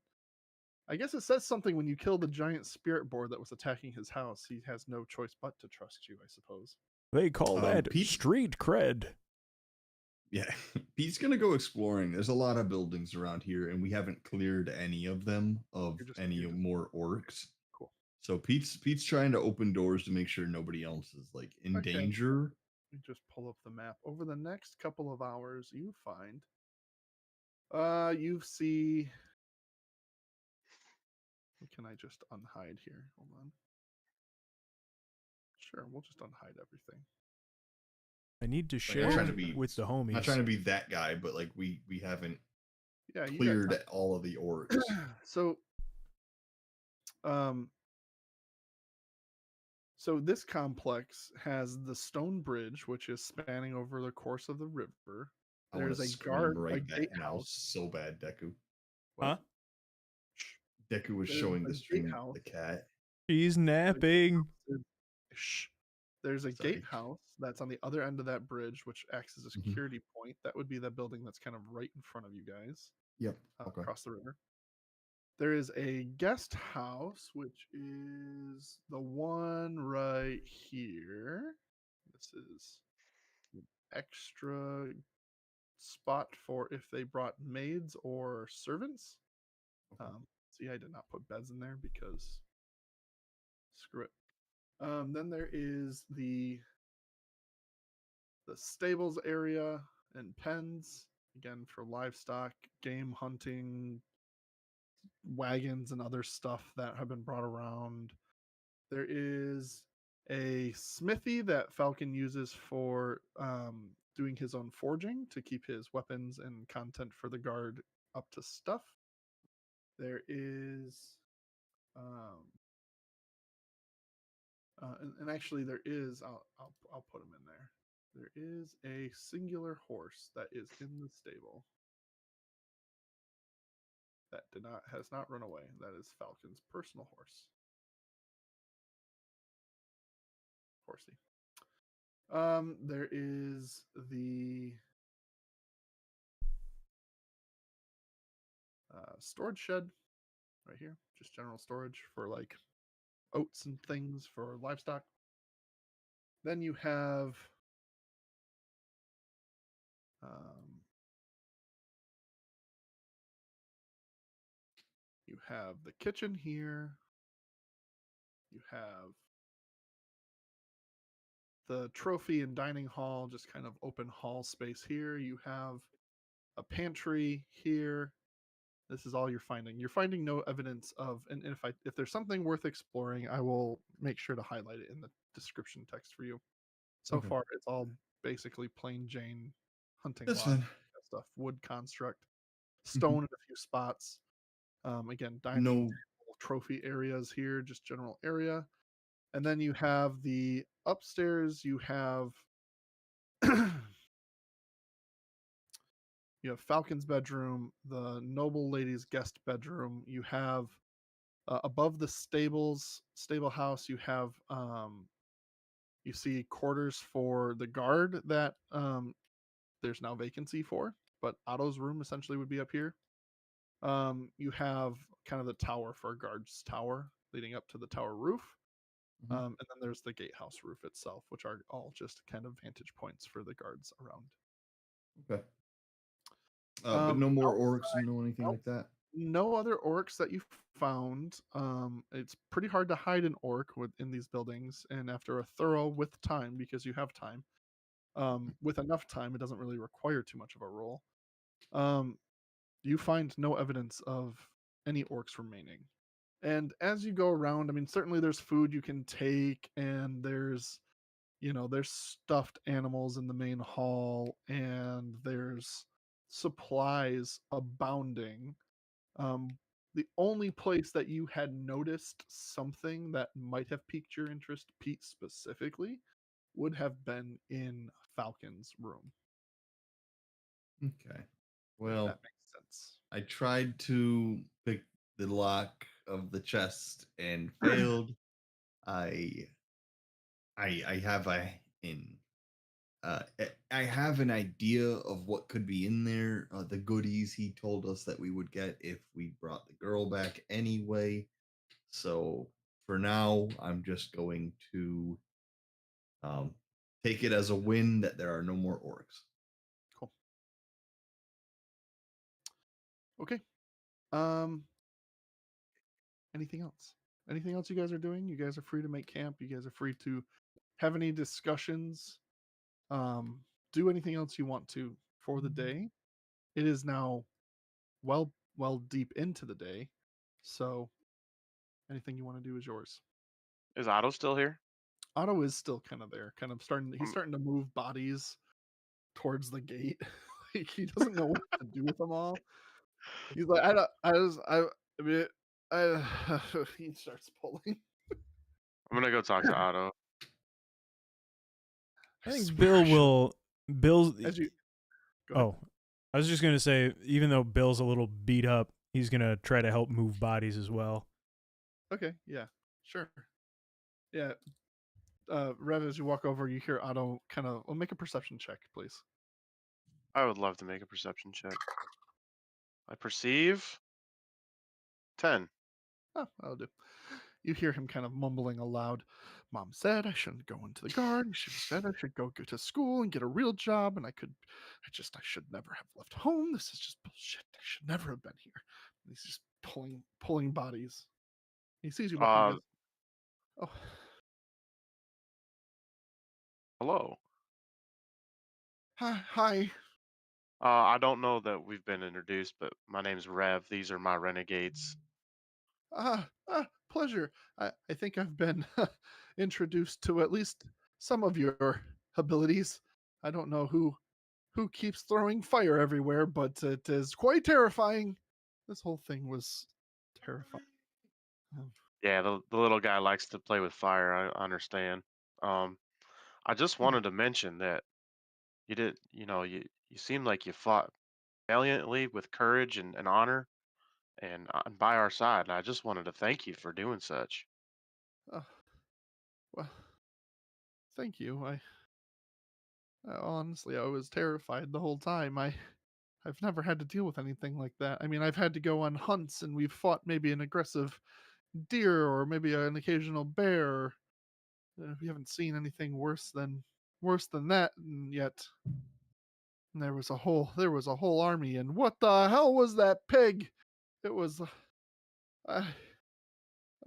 I guess it says something when you kill the giant spirit board that was attacking his house. He has no choice but to trust you, I suppose. They call that Pete- street cred. Yeah, Pete's gonna go exploring. There's a lot of buildings around here, and we haven't cleared any of them of any more orcs. Cool. So Pete's trying to open doors to make sure nobody else is like in danger. Let me just pull up the map. Over the next couple of hours, you find you see. What can I just unhide here? Hold on. Sure, we'll just unhide everything. I need to I'm share trying to be with the homies. I'm not trying to be that guy, but like we haven't Yeah, you cleared all of the orcs. So this complex has the stone bridge, which is spanning over the course of the river. There's a guard, a gatehouse. So bad, Deku. Huh? Deku was There's showing a the stream gatehouse. the cat. She's napping. Shh. There's a Sorry. gatehouse that's on the other end of that bridge, which acts as a security point. That would be the building that's kind of right in front of you guys. Yep. Okay. Across the river. There is a guest house, which is the one right here. This is an extra spot for if they brought maids or servants. See, I did not put beds in there because screw it. Then there is the stables area and pens, again for livestock, game hunting, wagons and other stuff that have been brought around. There is a smithy that Falcon uses for doing his own forging to keep his weapons and content for the guard up to stuff. There is and actually there is I'll put them in there. There is a singular horse that is in the stable that has not run away. That is Falcon's personal horse. Horsey. There is the storage shed right here, just general storage for like oats and things for livestock. Then you have the kitchen here. You have the trophy and dining hall, just kind of open hall space here. You have a pantry here. This is all you're finding. You're finding no evidence of, and if there's something worth exploring, I will make sure to highlight it in the description text for you. So Okay. far, it's all basically plain Jane hunting That's lodge fine. stuff, wood construct, stone in a few spots. Again, dining No. table, trophy areas here, just general area. And then you have the upstairs. You have you have Falcon's bedroom, the noble lady's guest bedroom. You have above the stable house. You have you see quarters for the guard that there's now vacancy for, but Otto's room essentially would be up here. You have kind of the tower for a guard's tower leading up to the tower roof. And then there's the gatehouse roof itself, which are all just kind of vantage points for the guards around. Okay. But no more orcs, outside, no anything nope, like that. no other orcs that you found. It's pretty hard to hide an orc in these buildings, and after a thorough with time, because you have time, with enough time, it doesn't really require too much of a roll. You find no evidence of any orcs remaining. And as you go around, I mean, certainly there's food you can take, and there's stuffed animals in the main hall, and there's supplies abounding. The only place that you had noticed something that might have piqued your interest, Pete specifically, would have been in Falcon's room. Okay. If Well, that makes sense. I tried to pick the lock of the chest and failed. I have I have an idea of what could be in there. The goodies he told us that we would get if we brought the girl back anyway. So for now, I'm just going to take it as a win that there are no more orcs. Cool. Okay. Um. Anything else? Anything else you guys are doing? You guys are free to make camp. You guys are free to have any discussions. Do anything else you want to for the day. It is now well deep into the day, so anything you want to do is yours. Is Otto still here? Otto is still kind of there, kind of starting. He's Hmm. starting to move bodies towards the gate. Like, he doesn't know what to do with them all. He's like, I don't. I mean, he starts pulling. I'm gonna go talk to Otto. I think swear Bill I should- will. Bill's. As you. Go ahead. Oh, I was just gonna say, even though Bill's a little beat up, he's gonna try to help move bodies as well. Okay. Yeah. Sure. Yeah. Rev, as you walk over, you hear Otto kind of. Well, make a perception check, please. I would love to make a perception check. I perceive 10. Oh, that'll do. You hear him kind of mumbling aloud. Mom said I shouldn't go into the garden. She said I should go to school and get a real job, and I should never have left home. This is just bullshit. I should never have been here. And he's just pulling bodies. He sees you walking. Goes, oh, Hello. hi. I don't know that we've been introduced, but my name's Rev. These are my renegades. Pleasure. I think I've been introduced to at least some of your abilities. I don't know who keeps throwing fire everywhere, but it is quite terrifying. This whole thing was terrifying. Yeah, the little guy likes to play with fire. I understand. I just wanted to mention that you seemed like you fought valiantly with courage and honor and by our side. And I just wanted to thank you for doing such. Well, thank you. Honestly, I was terrified the whole time. I've never had to deal with anything like that. I mean, I've had to go on hunts, and we've fought maybe an aggressive deer or maybe an occasional bear. We haven't seen anything worse than that, and yet there was a whole army. And what the hell was that pig? It was. I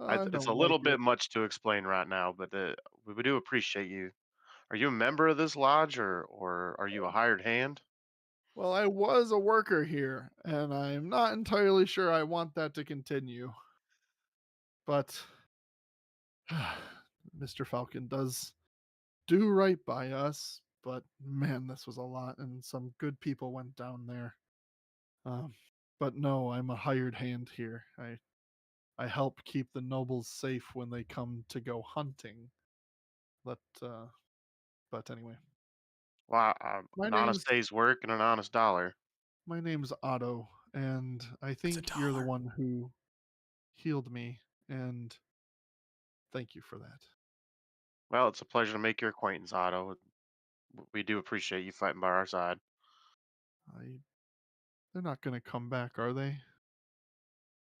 It's don't a like little it. bit much to explain right now, but we do appreciate you. Are you a member of this lodge, or are you a hired hand? Well, I was a worker here, and I'm not entirely sure I want that to continue. But Mr. Falcon does do right by us. But man, this was a lot, and some good people went down there. But no, I'm a hired hand here. I help keep the nobles safe when they come to go hunting. But anyway, Well, my an honest name's day's work and an honest dollar. my name's Otto, and I think you're the $1. one who healed me, and thank you for that. Well, it's a pleasure to make your acquaintance, Otto. We do appreciate you fighting by our side. They're not going to come back, are they?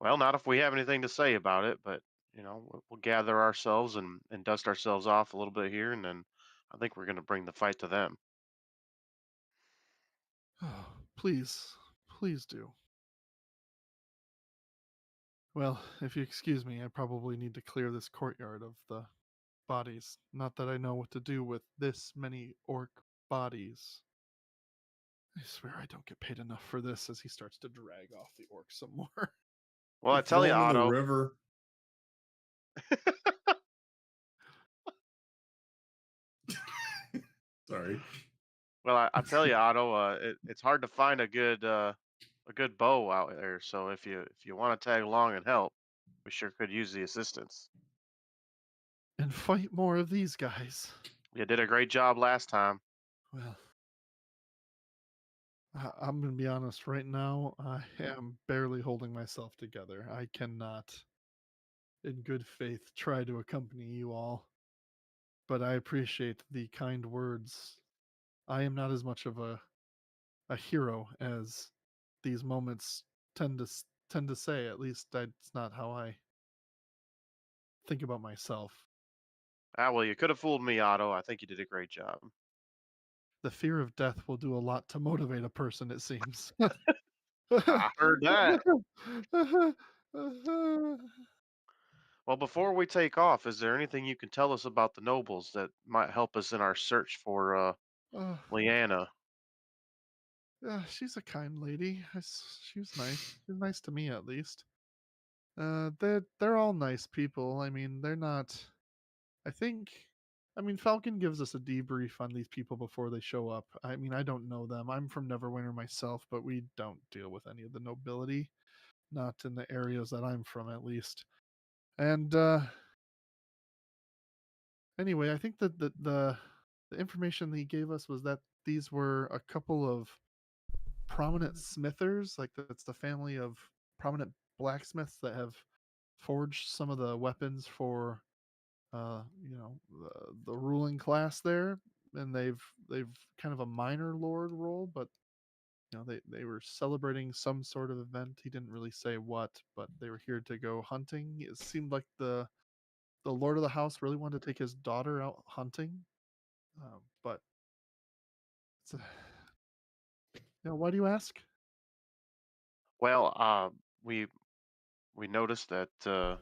Well, not if we have anything to say about it, but we'll gather ourselves and dust ourselves off a little bit here, and then I think we're going to bring the fight to them. Oh, please do. Well, if you excuse me, I probably need to clear this courtyard of the bodies. Not that I know what to do with this many orc bodies. I swear I don't get paid enough for this, as he starts to drag off the orc some more. Well, I tell Throw you, 'em in the Otto. river. Sorry. Well, I tell you, Otto. It's hard to find a good bow out there. So if you want to tag along and help, we sure could use the assistance. And fight more of these guys. You did a great job last time. Well, I'm going to be honest, right now, I am barely holding myself together. I cannot, in good faith, try to accompany you all. But I appreciate the kind words. I am not as much of a hero as these moments tend to say. At least that's not how I think about myself. Well, you could have fooled me, Otto. I think you did a great job. The fear of death will do a lot to motivate a person, it seems. I heard that. Well, before we take off, is there anything you can tell us about the nobles that might help us in our search for Leanna? Yeah, she's a kind lady. She was nice. She was nice to me, at least. They're all nice people. I mean, they're not. I think. I mean, Falcon gives us a debrief on these people before they show up. I mean, I don't know them. I'm from Neverwinter myself, but we don't deal with any of the nobility, not in the areas that I'm from, at least. And anyway, I think that the information that he gave us was that these were a couple of prominent smithers. Like, that's the family of prominent blacksmiths that have forged some of the weapons for the ruling class there, and they've kind of a minor lord role, but they were celebrating some sort of event. He didn't really say what, but they were here to go hunting. It seemed like the lord of the house really wanted to take his daughter out hunting, but it's why do you ask? Well, we noticed that the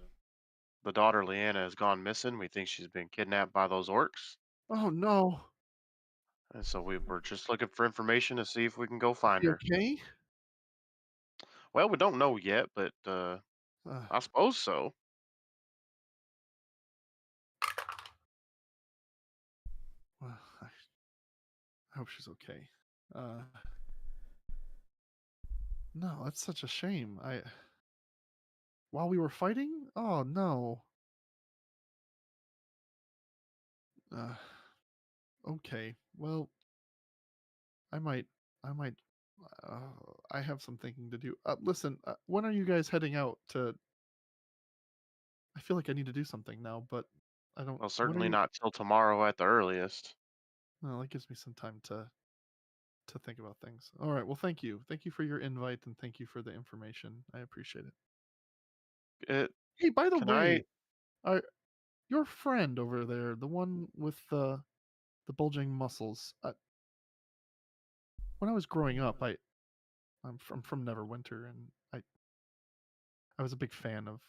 daughter Leanna has gone missing. We think she's been kidnapped by those orcs, Oh no, and so we were just looking for information to see if we can go is find she her. okay? Well, we don't know yet, but uh, I suppose so. well, I hope she's okay. No, that's such a shame. While we were fighting? Oh no. Uh, okay. Well, I might, I might, I have some thinking to do. Listen, when are you guys heading out to? I feel like I need to do something now, but I don't. Well, When are certainly you? not till tomorrow at the earliest. Well, that gives me some time to think about things. All right. Well, thank you. Thank you for your invite, and thank you for the information. I appreciate it. It, Hey, by the can I? way, are your friend over there, the one with the bulging muscles? When I was growing up, I'm from Neverwinter, and I was a big fan of,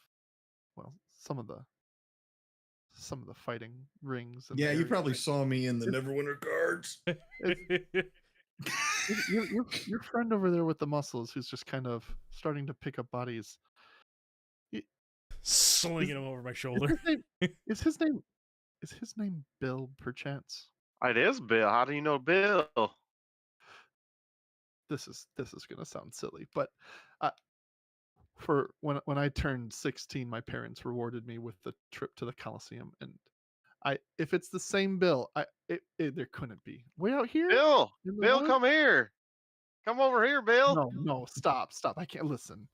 well, some of the fighting rings. And Yeah, you areas. probably saw me in the Neverwinter cards. Your friend over there with the muscles, who's just kind of starting to pick up bodies. Slinging him over my shoulder. Is his name Bill, perchance? It is Bill. How do you know Bill? This is gonna sound silly, but for when I turned 16, my parents rewarded me with the trip to the Coliseum, and if it's the same Bill, there couldn't be. Way out here, Bill, in the Bill, woods? come here. Come over here, Bill. No, stop! I can't listen.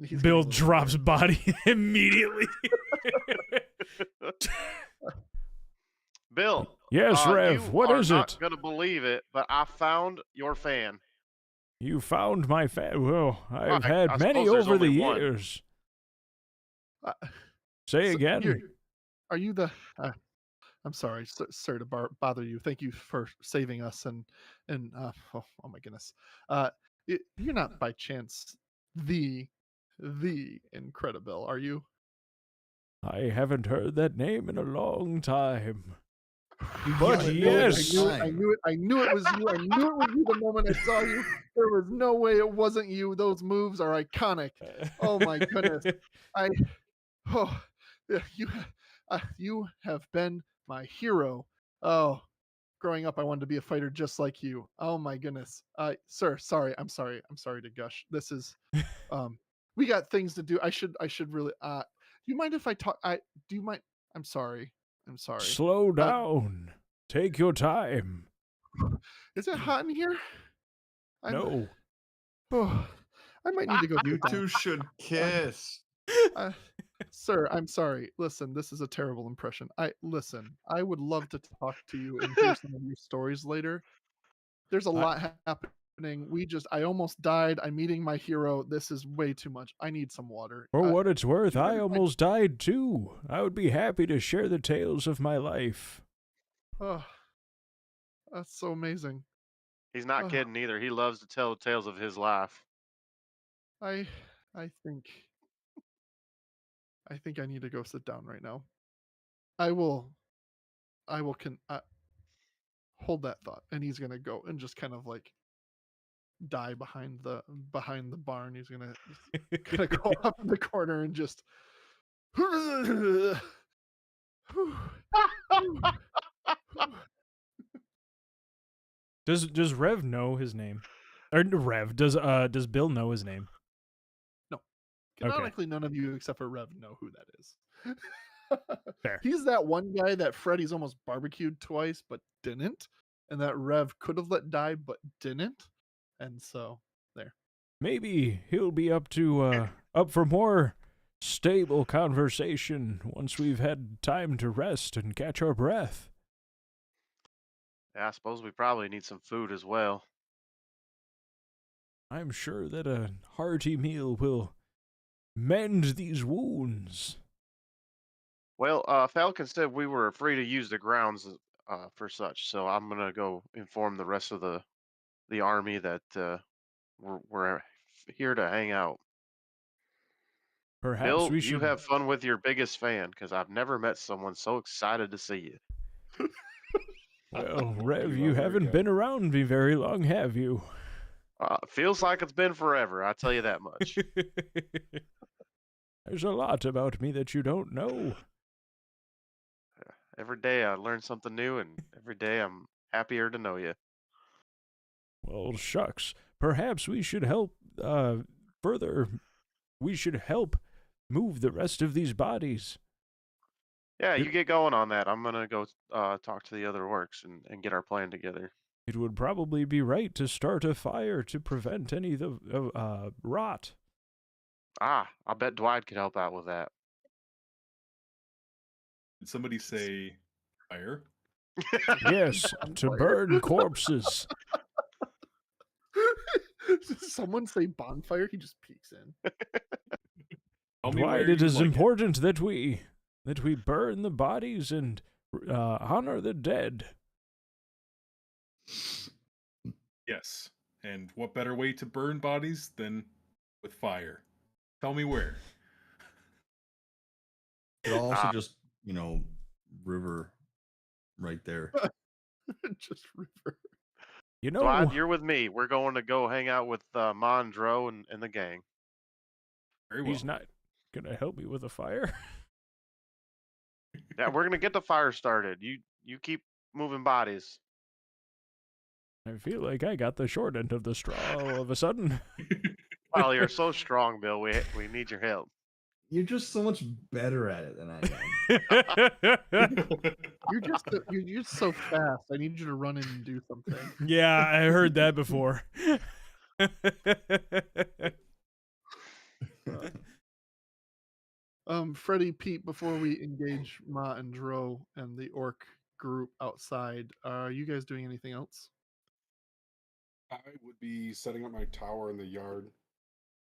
He's Bill getting a little drops weird. body immediately. Bill. Yes, Rev. You What are is not it? gonna believe it, but I found your fan. You found my fan. Well, I've I had many suppose there's over the only one. years. So Say again. Are you the? I'm sorry, sir, to bother you. Thank you for saving us, and oh my goodness, you're not by chance the Incredible, are you? I haven't heard that name in a long time. You But yell it yes. all the I time. knew it. I knew it was you. I knew it was you the moment I saw you. There was no way it wasn't you. Those moves are iconic. Oh my goodness. Yeah, you have been my hero. Oh, growing up, I wanted to be a fighter just like you. Oh my goodness. Sir, sorry. I'm sorry to gush. This is, we got things to do. I should really. Do you mind if I talk? Do you mind? I'm sorry. Slow down. Take your time. Is it hot in here? No. Oh, I might need to go. You sit down. two should kiss. Sir, I'm sorry. Listen, this is a terrible impression. I would love to talk to you and hear some of your stories later. There's a lot happening. I almost died. I'm meeting my hero. This is way too much. I need some water. For what it's worth, I mind if I- almost died too. I would be happy to share the tales of my life. Oh, that's so amazing. He's not Oh. kidding either. He loves to tell the tales of his life. I think I need to go sit down right now. I will hold that thought, and he's gonna go and just kind of like die behind the barn. He's gonna go up in the corner and just Does Rev know his name? Or Rev, does Bill know his name? No. Canonically, none of you except for Rev know who that is. Fair. He's that one guy that Freddy's almost barbecued twice but didn't, and that Rev could have let die but didn't. And so there. Maybe he'll be up for more stable conversation once we've had time to rest and catch our breath. Yeah, I suppose we probably need some food as well. I'm sure that a hearty meal will mend these wounds. Well, Falcon said we were free to use the grounds for such, so I'm gonna go inform the rest of the army that we're here to hang out. Perhaps Bill, we you should have fun with your biggest fan, because I've never met someone so excited to see you. Well, Rev, You you are very haven't good. been around me very long, have you? Feels like it's been forever, I tell you that much. There's a lot about me that you don't know. Every day I learn something new, and every day I'm happier to know you. Well, shucks. Perhaps we should help further. We should help move the rest of these bodies. Yeah, you get going on that. I'm gonna go talk to the other orcs and get our plan together. It would probably be right to start a fire to prevent any of the rot. I bet Dwight could help out with that. Did somebody say fire? Yes, to burn corpses. Someone say bonfire. He just peeks in. Tell me where Dwight, it you is like important that we burn the bodies and honor the dead. Yes. And what better way to burn bodies than with fire? Tell me where. Could also just, river right there. Just river. You know, Dwight, you're with me. We're going to go hang out with Mondro and the gang. Very well. he's not gonna help me with a fire. Yeah, we're gonna get the fire started. You keep moving bodies. I feel like I got the short end of the straw all of a sudden. Well, you're so strong, Bill. We need your help. You're just so much better at it than I am. You're just so fast. I need you to run in and do something. Yeah, I heard that before. Freddie, Pete, before we engage Ma and Dro and the orc group outside, are you guys doing anything else? I would be setting up my tower in the yard.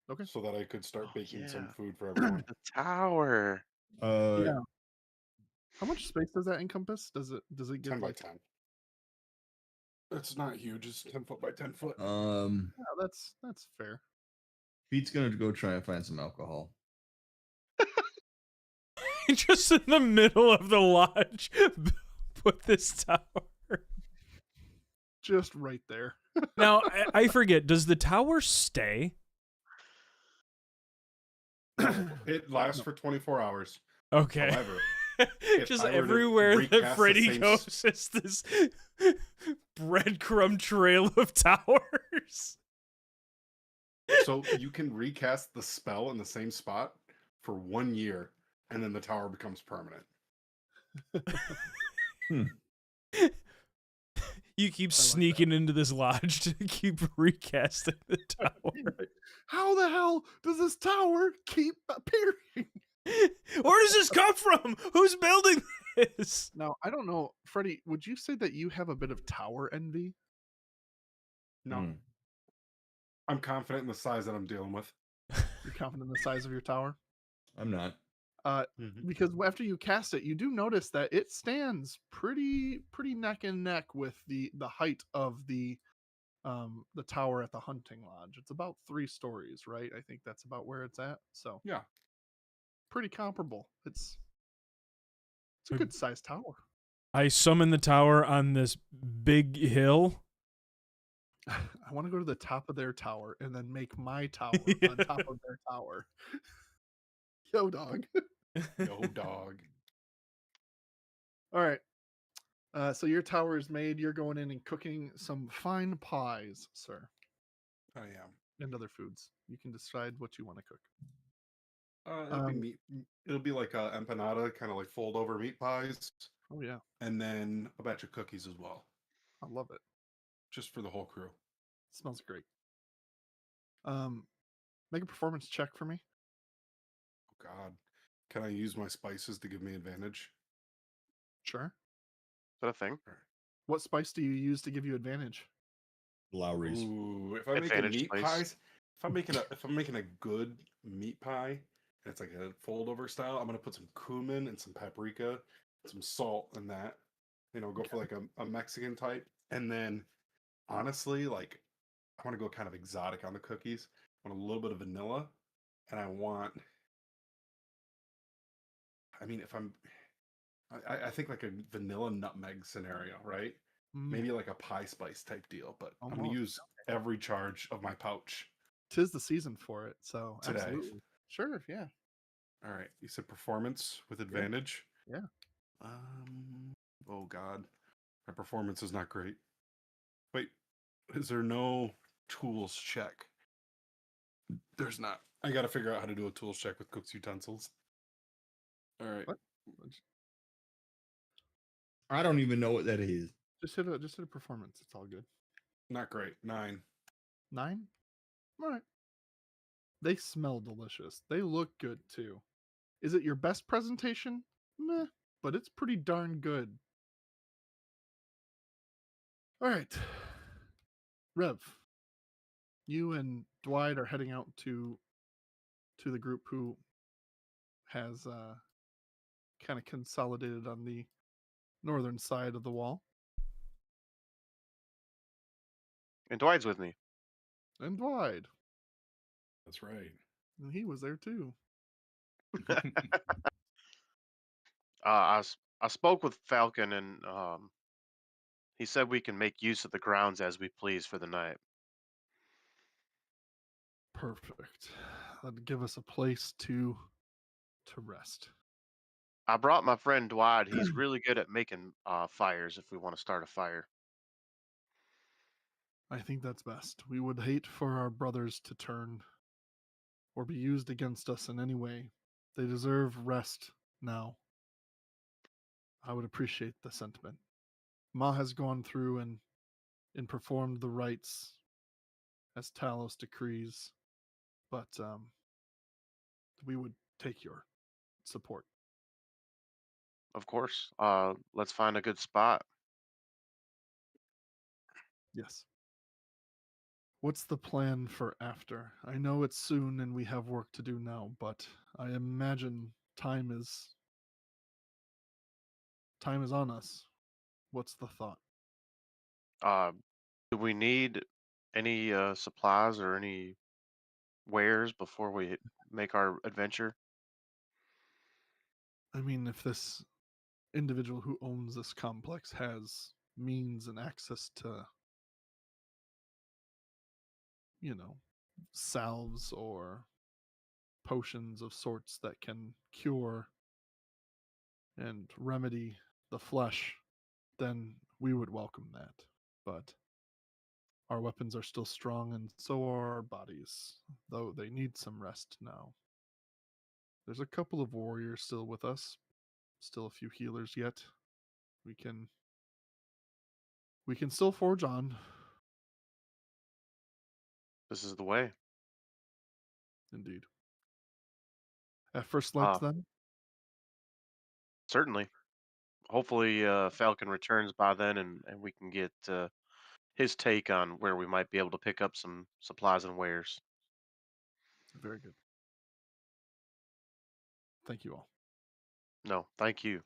Okay. So that I could start baking some yeah. food for everyone. The tower. Yeah. How much space does that encompass? Does it give 10 by like 10. It's not huge. It's 10 foot by 10 foot. Yeah, that's fair. Pete's gonna go try and find some alcohol. Just in the middle of the lodge, put this tower. Just right there. Now, I forget, does the tower stay? It lasts for 24 hours. Okay. However, just I were to everywhere that recast the Freddy same goes, it's this breadcrumb trail of towers. So you can recast the spell in the same spot for 1 year, and then the tower becomes permanent. You keep sneaking into this lodge to keep recasting the tower. How the hell does this tower keep appearing? Where does this come from? Who's building this? Now, I don't know, Freddie, would you say that you have a bit of tower envy? No. I'm confident in the size that I'm dealing with. You're confident in the size of your tower? I'm not. Because after you cast it, you do notice that it stands pretty neck and neck with the height of the tower at the hunting lodge. It's about 3 stories, right? I think that's about where it's at. So Yeah. pretty comparable. It's a good sized tower. I summon the tower on this big hill. I want to go to the top of their tower and then make my tower on top of their tower. Yo, dog. Yo, dog. All right. So your tower is made. You're going in and cooking some fine pies, sir. I am. And other foods. You can decide what you want to cook. It'll be meat. It'll be like a empanada, kind of like fold over meat pies. Oh yeah. And then a batch of cookies as well. I love it. Just for the whole crew. It smells great. Make a performance check for me. Oh God. Can I use my spices to give me advantage? Sure. Is that a thing? What spice do you use to give you advantage? Lowry's. Ooh, if I make a Advantage meat spice. pies, if I'm making a good meat pie, and it's like a fold over style, I'm gonna put some cumin and some paprika, some salt in that. Go for like a Mexican type. And then honestly, like I want to go kind of exotic on the cookies. I want a little bit of vanilla, and I think like a vanilla nutmeg scenario, right? Maybe like a pie spice type deal, but I'm gonna use every charge of my pouch. 'Tis the season for it, so Today. absolutely. Sure, yeah. All right, you said performance with advantage. Yeah. Oh God, my performance is not great. Wait, is there no tools check? There's not. I got to figure out how to do a tools check with cook's utensils. All right. What? I don't even know what that is. Just hit a performance. It's all good. Not great. 9. 9? All right. They smell delicious. They look good too. Is it your best presentation? Meh, but it's pretty darn good. All right. Rev, you and Dwight are heading out to the group who has kind of consolidated on the northern side of the wall. And Dwight's with me. And Dwight. That's right. And he was there too. I spoke with Falcon and He said we can make use of the grounds as we please for the night. Perfect. That'd give us a place to rest. I brought my friend Dwight. He's really good at making fires if we want to start a fire. I think that's best. We would hate for our brothers to turn or be used against us in any way. They deserve rest now. I would appreciate the sentiment. Ma has gone through and performed the rites as Talos decrees, but we would take your support. Of course. Let's find a good spot. Yes. What's the plan for after? I know it's soon and we have work to do now, but I imagine time is on us. What's the thought? Uh, do we need any supplies or any wares before we make our adventure? I mean, if this individual who owns this complex has means and access to, salves or potions of sorts that can cure and remedy the flesh, then we would welcome that. But our weapons are still strong, and so are our bodies, though they need some rest now. There's a couple of warriors still with us, still a few healers yet. We can still forge on. This is the way. Indeed. At first light, Uh, then? certainly. Hopefully, Falcon returns by then, and we can get his take on where we might be able to pick up some supplies and wares. Very good. Thank you all. No, thank you.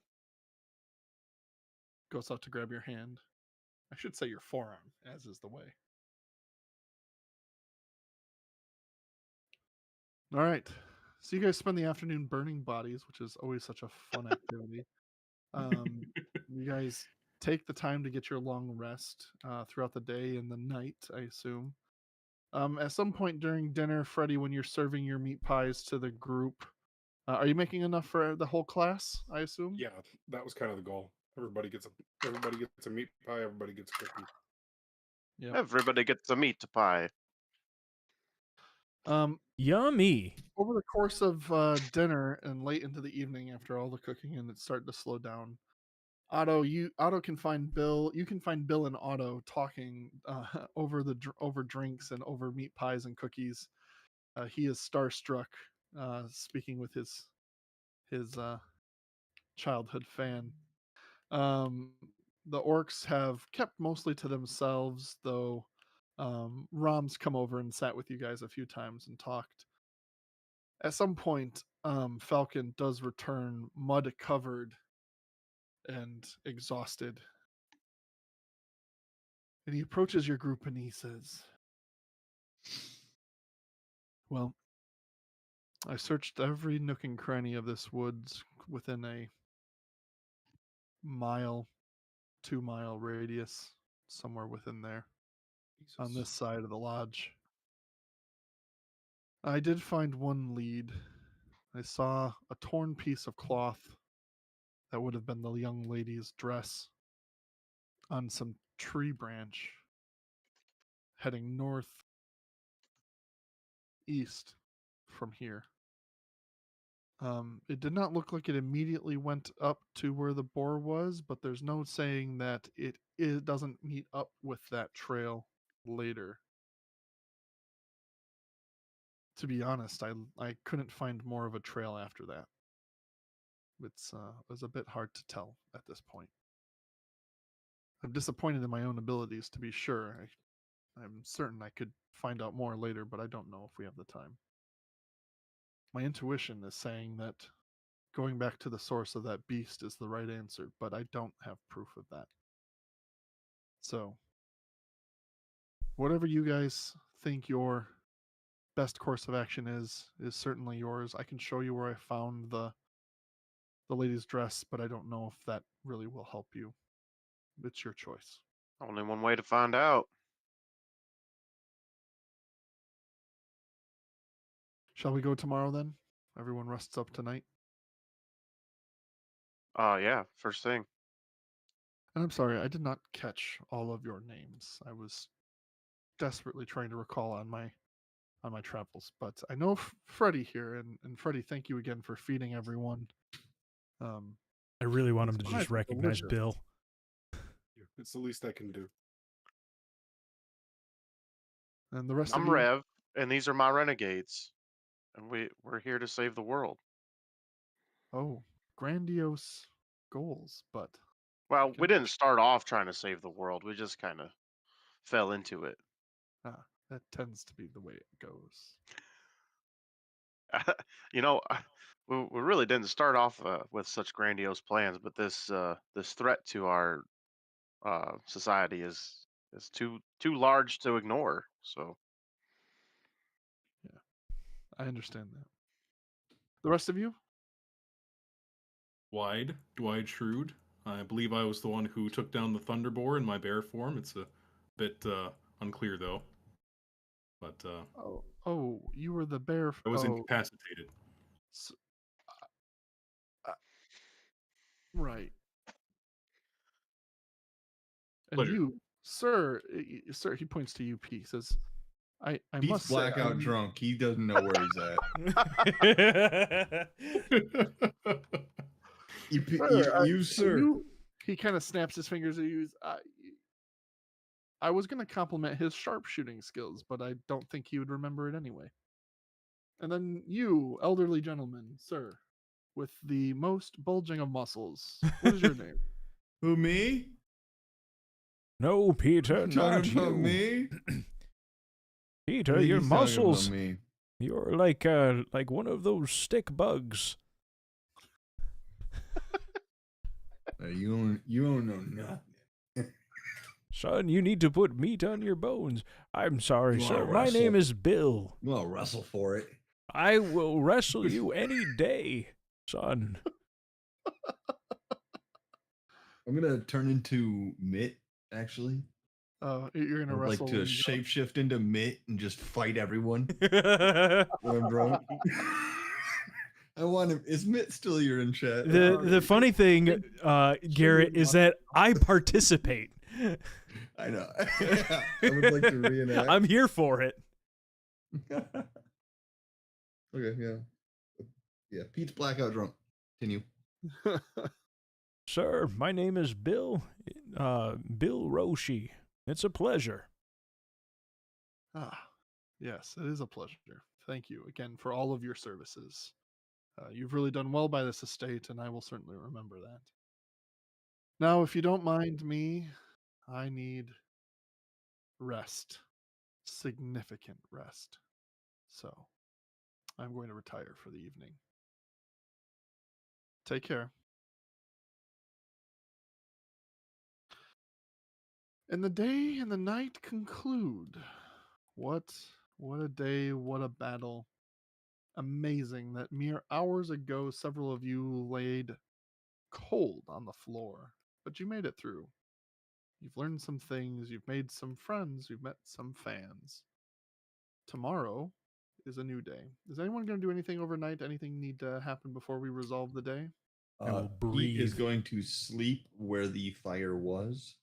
Goes out to grab your hand. I should say your forearm, as is the way. All right. So you guys spend the afternoon burning bodies, which is always such a fun activity. You guys take the time to get your long rest throughout the day and the night, I assume. At some point during dinner, Freddie, when you're serving your meat pies to the group, are you making enough for the whole class, I assume? Yeah, that was kind of the goal. Everybody gets a meat pie. Everybody gets a cookie. Yep. Everybody gets a meat pie. Yummy. Over the course of dinner and late into the evening, after all the cooking and it's starting to slow down, Otto can find Bill. You can find Bill and Otto talking over drinks and over meat pies and cookies. He is starstruck, speaking with his childhood fan. The orcs have kept mostly to themselves, though. Rom's come over and sat with you guys a few times and talked. At some point, Falcon does return, mud covered and exhausted. And he approaches your group and he says, "Well, I searched every nook and cranny of this woods within a 2-mile radius, somewhere within there, on this side of the lodge. I did find one lead. I saw a torn piece of cloth that would have been the young lady's dress on some tree branch heading northeast from here. It did not look like it immediately went up to where the boar was, but there's no saying that it doesn't meet up with that trail later. To be honest, I couldn't find more of a trail after that. It was a bit hard to tell at this point. I'm disappointed in my own abilities, to be sure. I'm certain I could find out more later, but I don't know if we have the time. My intuition is saying that going back to the source of that beast is the right answer, but I don't have proof of that. So, whatever you guys think your best course of action is certainly yours. I can show you where I found the lady's dress, but I don't know if that really will help you. It's your choice. Only one way to find out. Shall we go tomorrow then? Everyone rests up tonight. Yeah, first thing. And I'm sorry, I did not catch all of your names. I was desperately trying to recall on my travels, but I know Freddie here, and Freddie, thank you again for feeding everyone. I really want him to just recognize delicious. Bill. It's the least I can do. And the rest I'm of you. Rev, and these are my renegades, and we're here to save the world. Oh, grandiose goals, but Well, we Okay. didn't start off trying to save the world. We just kind of fell into it. that tends to be the way it goes. You know, we really didn't start off with such grandiose plans, but this threat to our society is too large to ignore. So I understand that. The rest of you? Dwight Schrute. I believe I was the one who took down the Thunderboar in my bear form. It's a bit unclear though. But Oh, you were the bear. I was incapacitated. S- right. And Pleasure. you, sir, sir, he points to UP. He says, I He's must say, blackout I'm- drunk. He doesn't know where he's at. Sir. He kind of snaps his fingers at you. I was going to compliment his sharpshooting skills, but I don't think he would remember it anyway. And then you, elderly gentleman, sir, with the most bulging of muscles. What is your name? Who, me? No, Peter, You not talking about you. me? Peter, I think your he's talking about muscles. me. You're like one of those stick bugs. You don't know nothing. Son, you need to put meat on your bones. I'm sorry, You sir. wanna My name wrestle? is Bill. I'm gonna wrestle for it. I will wrestle you any day, son. I'm gonna turn into Mitt, actually. You're going to I'd wrestle. like to when you go- shapeshift into Mitt and just fight everyone the when I'm drunk. I want him. Is Mitt still here in chat? the funny thing, Garrett, is that I participate. I know. I would like to reenact. I'm here for it. Okay, yeah. Yeah, Pete's blackout drunk. Continue. Sir, my name is Bill. Bill Roshi. It's a pleasure. Yes, it is a pleasure. Thank you again for all of your services. You've really done well by this estate, and I will certainly remember that. Now, if you don't mind me, I need rest. Significant rest. So, I'm going to retire for the evening. Take care. And the day and the night conclude. What a day, what a battle. Amazing that mere hours ago several of you laid cold on the floor, but you made it through. You've learned some things, you've made some friends, you've met some fans. Tomorrow is a new day. Is anyone going to do anything overnight? Anything need to happen before we resolve the day? I will Pete is breathe. going to sleep where the fire was,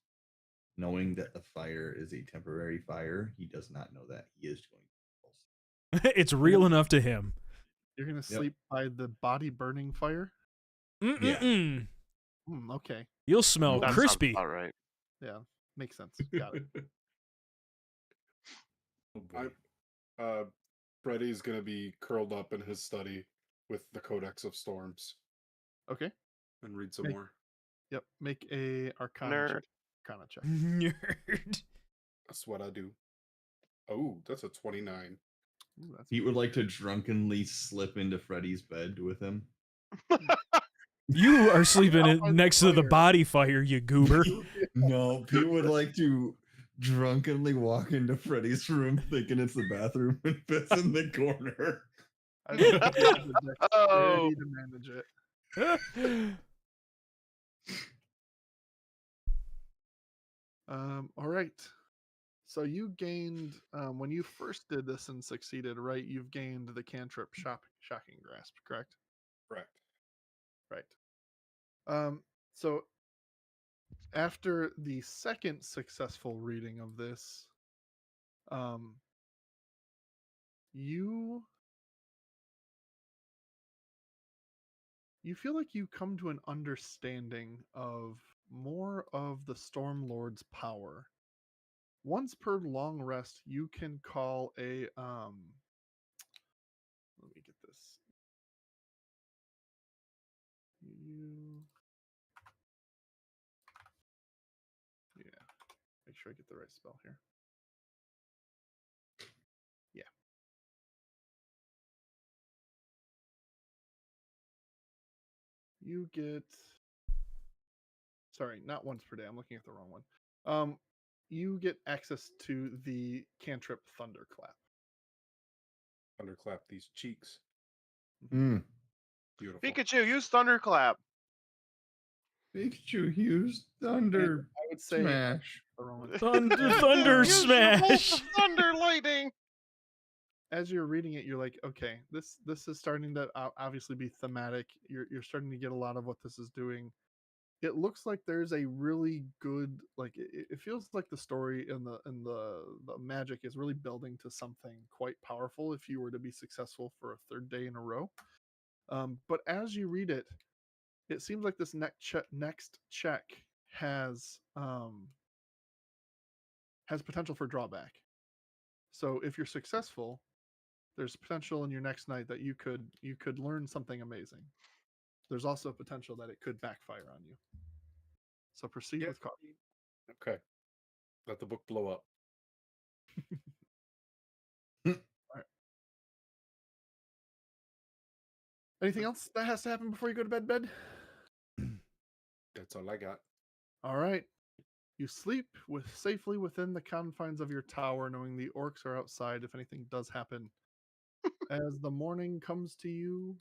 knowing that the fire is a temporary fire. He does not know that. He is going to fall asleep. It's real enough to him. You're going to Yep. sleep by the body burning fire? Mm-mm-mm. Okay. You'll smell that crispy. sounds about right. Yeah, makes sense. Got it. Oh, boy. Freddy's gonna be curled up in his study with the Codex of Storms Okay. and read some Make- more. Yep. Make a Arcana Nerd. check. Arcana check. Nerd. That's what I do. Oh, that's a 29. Ooh, that's Pete would like to drunkenly slip into Freddy's bed with him. You are sleeping By the next to the fire. body fire, you goober. No, Pete would like to drunkenly walk into Freddy's room thinking it's the bathroom and piss in the corner. I think you have the Oh. dexterity to manage it. All right. So you gained when you first did this and succeeded, right? You've gained the cantrip shocking grasp, correct? Correct. Right. So after the second successful reading of this, you feel like you come to an understanding of more of the Storm Lord's power. Once per long rest, you can call a let me get this. You yeah, make sure I get the right spell here. Yeah. You get sorry, not once per day. I'm looking at the wrong one. You get access to the cantrip Thunderclap. Thunderclap these cheeks. Mm. Beautiful. Pikachu, use Thunderclap. Pikachu use Thunder I would say Smash. the wrong one. Thunder Use your bolt smash. of thunder lightning. As you're reading it, you're like, okay, this is starting to obviously be thematic. You're starting to get a lot of what this is doing. It looks like there's a really good it feels like the story and the magic is really building to something quite powerful if you were to be successful for a third day in a row. But as you read it, it seems like this next check has potential for drawback. So if you're successful, there's potential in your next night that you could learn something amazing. There's also potential that it could backfire on you. So proceed with caution. Okay. Let the book blow up. All right. Anything else that has to happen before you go to bed? That's all I got. All right. You sleep safely within the confines of your tower, knowing the orcs are outside if anything does happen. As the morning comes to you,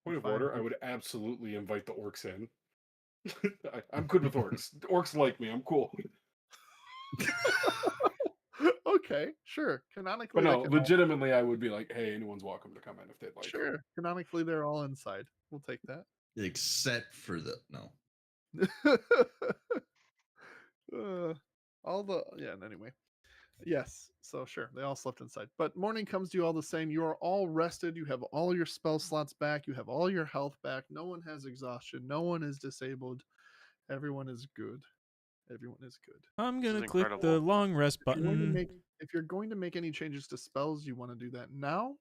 Point of find order, I would absolutely invite the orcs in. I'm good with orcs. Orcs like me. I'm cool. okay, sure. Canonically, But they no, can all- legitimately, I would be like, hey, anyone's welcome to come in if they'd like. sure. Canonically, they're all inside. We'll take that. Except for the no. Anyway. Yes, so sure, they all slept inside. But morning comes to you all the same. You are all rested. You have all your spell slots back. You have all your health back. No one has exhaustion. No one is disabled. Everyone is good. Everyone is good. I'm This gonna is click the incredible. long rest If you're going to button. if you're going to make any changes to spells, you want to do that now.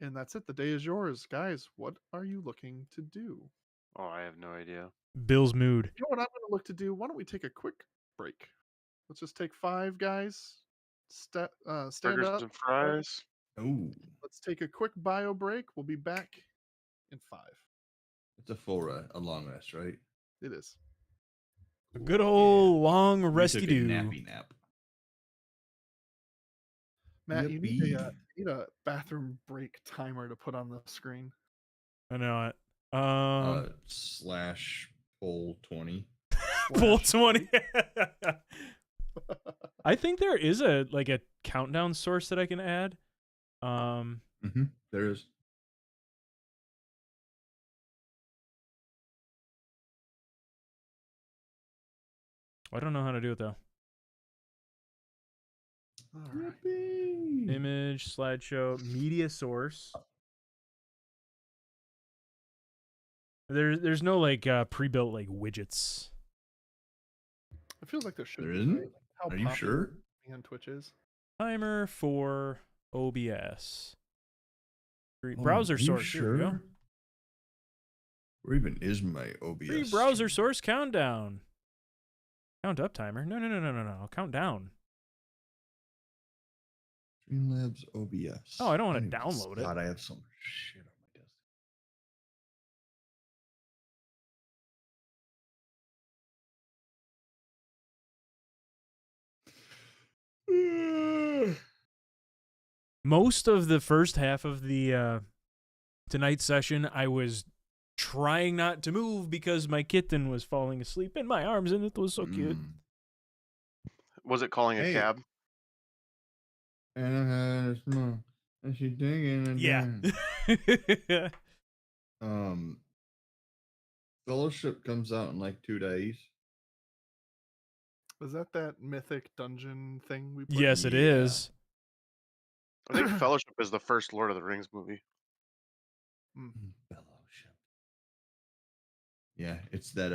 And that's it. The day is yours. Guys, what are you looking to do? Oh, I have no idea. Bill's mood. You know what I'm going to look to do? Why don't we take a quick break? Let's just take 5 guys. Stand Burgers up. and fries. Oh, Let's take a quick bio break. We'll be back in 5. it's a long rest, right? It is. A good old long We resty took a do. nappy nap. Matt, you need Yippee. a bathroom break timer to put on the screen. I know it. Slash poll 20. Full Slash 20. I think there is a countdown source that I can add. There is. I don't know how to do it though. All right. Yippee. Image, slideshow, media source. There's no pre-built widgets. It feels like there should There be. isn't? Right? How Are you popular sure? being on Twitch is. Timer for OBS. Free Oh, browser are you source. Here we go. sure? Where even is my OBS? Free browser source countdown. Count up timer. No. Count down. Streamlabs OBS. Oh, I don't wanna Anyways, download it. God, I have so much shit on my desk. Most of the first half of the tonight's session, I was trying not to move because my kitten was falling asleep in my arms, and it was so cute. Was it calling a Hey. cab? And I had a smile, and she digging and Yeah. Fellowship comes out in like 2 days. Was that mythic dungeon thing we played? Yes, it is. I think Fellowship is the first Lord of the Rings movie. Fellowship. Yeah, it's that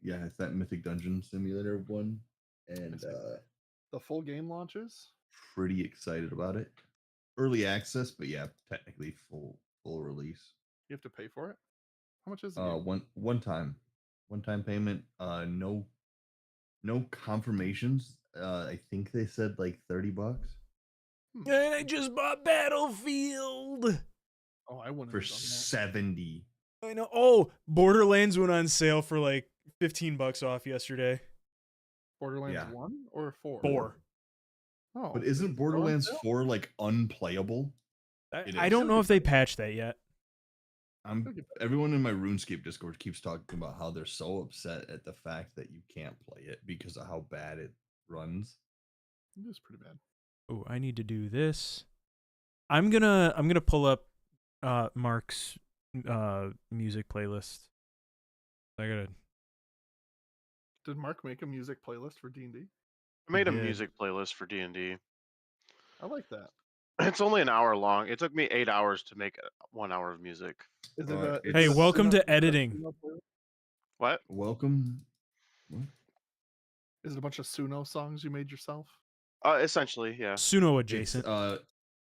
it's that Mythic Dungeon Simulator one. And the full game launches? Pretty excited about it. Early access, but yeah, technically full release. You have to pay for it? How much is it? One time payment. No confirmations. I think they said like $30. And I just bought Battlefield. Oh, I wouldn't for have done that. 70. I know. Oh, Borderlands went on sale for like $15 off yesterday. Borderlands 1 or 4? 4. Oh, but isn't Borderlands 4 like unplayable? I don't know if they patched that yet. Everyone in my RuneScape Discord keeps talking about how they're so upset at the fact that you can't play it because of how bad it runs. It was pretty bad. Oh, I need to do this. I'm gonna pull up Mark's music playlist. Did Mark make a music playlist for D&D? I made a music playlist for D&D. I like that. It's only an hour long. It took me 8 hours to make 1 hour of music. Hey, welcome to editing. What? Welcome. What? Is it a bunch of Suno songs you made yourself? Essentially, yeah. Suno adjacent.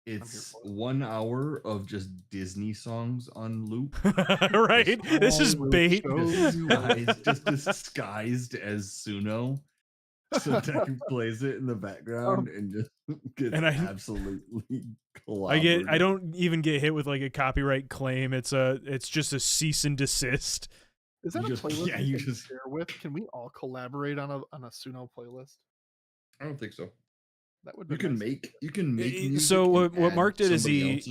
It's 1 hour of just Disney songs on loop. Right? This is bait. Just disguised as Suno. So Tech plays it in the background and just gets absolutely clobbered. I don't even get hit with like a copyright claim. It's just a cease and desist. Is that playlist you can share with? Can we all collaborate on a Suno playlist? I don't think so. That would be you can make music. So what Mark did is he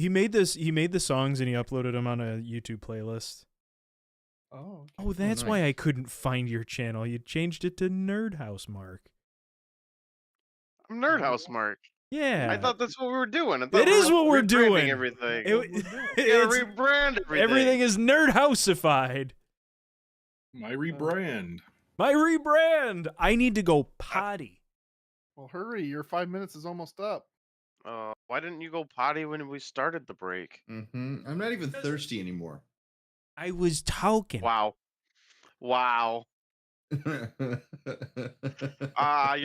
made the songs and he uploaded them on a YouTube playlist. Oh. Okay. Oh, that's why I couldn't find your channel. You changed it to NerdHaus, Mark. I'm NerdHaus, Mark. Yeah. I thought that's what we were doing. It is what we're doing. Everything. Rebrand everything. Everything is NerdHausified. My rebrand. I need to go potty. Well, hurry. Your 5 minutes is almost up. Why didn't you go potty when we started the break? I'm not even thirsty anymore. I was talking. Wow. You're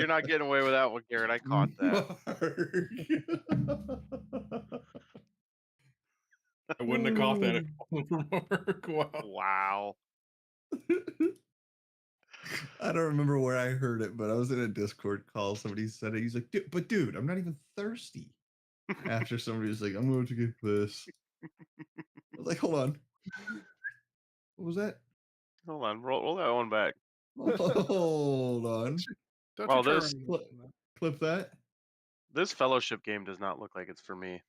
not getting away with that one, Garrett. I caught that. I wouldn't have caught that if it wasn't for Mark. Wow. I don't remember where I heard it, but I was in a Discord call. Somebody said it. He's like, dude, I'm not even thirsty. After somebody was like, I'm going to get this. I was like, hold on. What was that? Hold on. Roll that one back. Hold on. Clip that. This Fellowship game does not look like it's for me.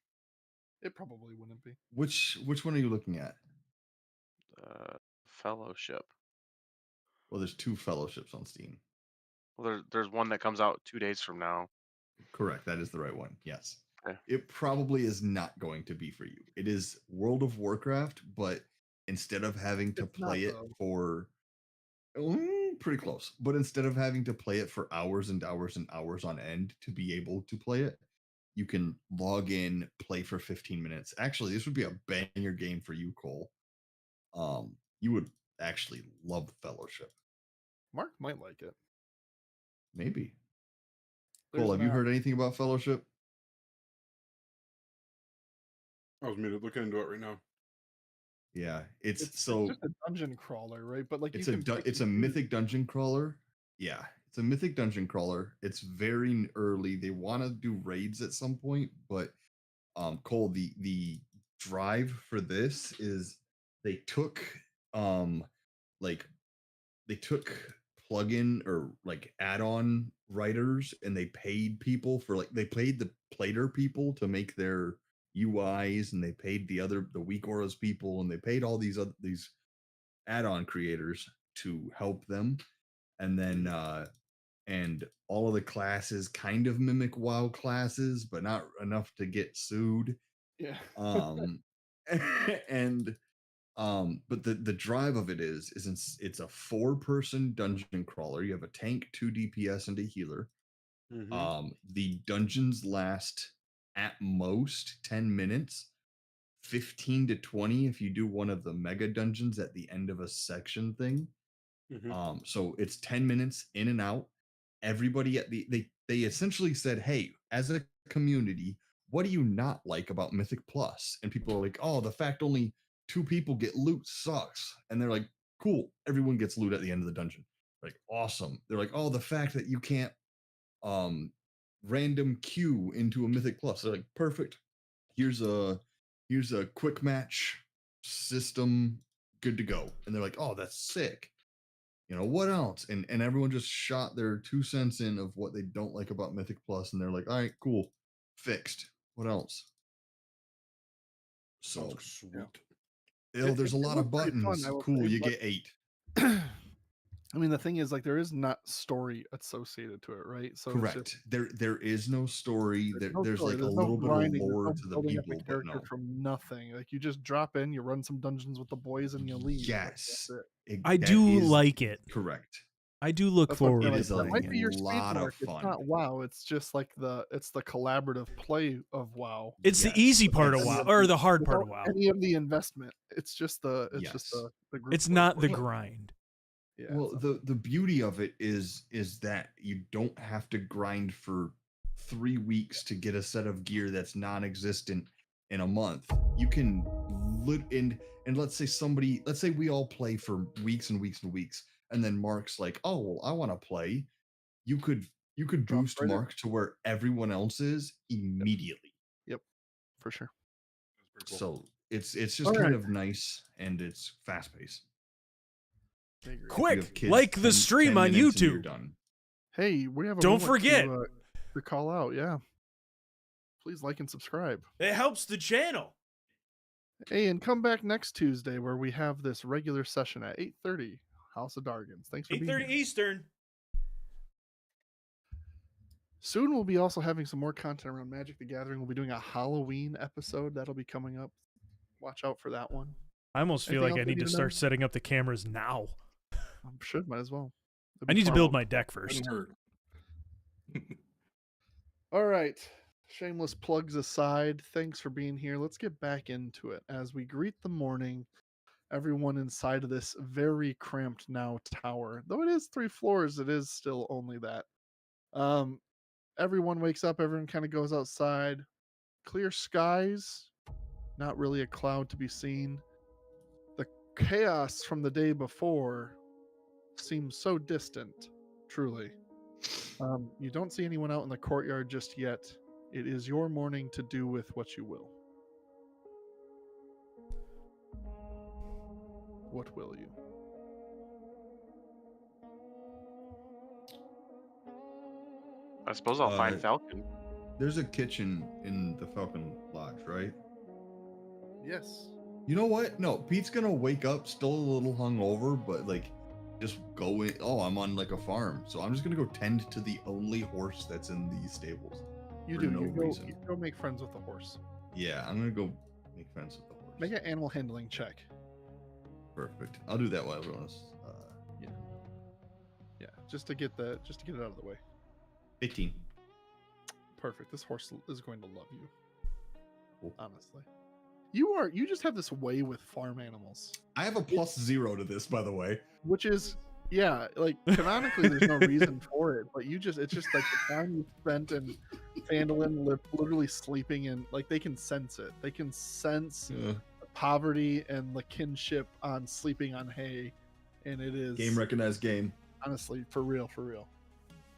It probably wouldn't be. Which one are you looking at? Fellowship. Well, there's 2 Fellowships on Steam. Well, there's one that comes out 2 days from now. Correct. That is the right one. Yes. Okay. It probably is not going to be for you. It is World of Warcraft, but instead of having to play it for pretty close, but instead of having to play it for hours and hours and hours on end to be able to play it, you can log in, play for 15 minutes. Actually, this would be a banger game for you, Cole. You would actually love Fellowship. Mark might like it. Maybe. Cole, have you heard anything about Fellowship? I was muted looking into it right now. Yeah, it's just a dungeon crawler, right? But like it's a mythic dungeon crawler. Yeah, it's a mythic dungeon crawler. It's very early. They want to do raids at some point, but Cole, the drive for this is they took plugin or like add-on writers and they paid people for they paid the plater people to make their UIs, and they paid the Weak Auras people, and they paid all these add-on creators to help them, and then and all of the classes kind of mimic WoW classes, but not enough to get sued. Yeah. And but the drive of it is it's a 4-person dungeon crawler. You have a tank, 2 DPS, and a healer. The dungeons last at most 10 minutes, 15 to 20 if you do one of the mega dungeons at the end of a section thing. So it's 10 minutes in and out. Everybody at they essentially said, hey, as a community, what do you not like about Mythic Plus? And people are like, oh, the fact only 2 people get loot sucks. And they're like, cool, everyone gets loot at the end of the dungeon. Like, awesome. They're like, oh, the fact that you can't random queue into a Mythic Plus. They're like, perfect. Here's a quick match system, good to go. And they're like, oh, that's sick. You know, what else? And everyone just shot their 2 cents in of what they don't like about Mythic Plus, and they're like, all right, cool, fixed. What else? So sweet. There's a lot of buttons. Cool, you get 8. I mean, the thing is, like, there is not story associated to it, right? So correct. There is no story. There's like there's a no little bit grinding, of there's lore no to the building up a people, but character no. from nothing. Like, you just drop in, you run some dungeons with the boys, and you leave. Yes, I do like it. Correct. I do look That's what I'm forward saying, It to is like, a that might be your lot of speed mark. fun. It's not WoW. It's just like it's the collaborative play of WoW. It's the Yes, easy part of that's- WoW, or the hard part of Without WoW. any of the investment. It's just the Yes. group. It's play not the portion. grind. Yeah. Well, the beauty of it is that you don't have to grind for 3 weeks to get a set of gear that's non-existent in a month. You can and let's say we all play for weeks and weeks and weeks, and then Mark's like, oh well, I want to play. You could Drop boost right in. Mark to where everyone else is immediately. Yep, for sure. So it's just All kind right. of nice, and it's fast paced. I agree. Quick, like the stream on YouTube. Hey, we have a Don't moment forget. to call out. Yeah, please like and subscribe. It helps the channel. Hey, and come back next Tuesday where we have this regular session at 8:30. House of Dargons. Thanks for being 8:30 here. Eastern. Soon we'll be also having some more content around Magic the Gathering. We'll be doing a Halloween episode that'll be coming up. Watch out for that one. I almost feel Anything like I else we need to need to start know? setting up the cameras now. I'm sure might as well. It'll I be need to fun. build my deck first. Doesn't hurt. All right. Shameless plugs aside, thanks for being here. Let's get back into it as we greet the morning. Everyone inside of this very cramped now tower. Though it is 3 floors, it is still only that. Everyone wakes up, everyone kind of goes outside. Clear skies, not really a cloud to be seen. The chaos from the day before seems so distant, truly. You don't see anyone out in the courtyard just yet. It is your morning to do with what you will. What will you? I suppose I'll find Uh, Falcon. There's a kitchen in the Falcon Lodge, right? Yes. You know what? No, Pete's gonna wake up still a little hungover, but like just go in. Oh, I'm on like a farm, so I'm just gonna go tend to the only horse that's in these stables. You For do. no You reason. go make friends with the horse. Yeah, I'm gonna go make friends with the horse. Make an animal handling check. Perfect. I'll do that while everyone's Yeah, just to get it out of the way. 15. Perfect. This horse is going to love you. Cool. Honestly. You just have this way with farm animals. I have a +0 to this, by the way. Which is like canonically there's no reason for it, but it's just like the time you spent in Phandalin literally sleeping in, like, they can sense it. They can sense the poverty and the kinship on sleeping on hay, and it is Game recognized game. honestly for real.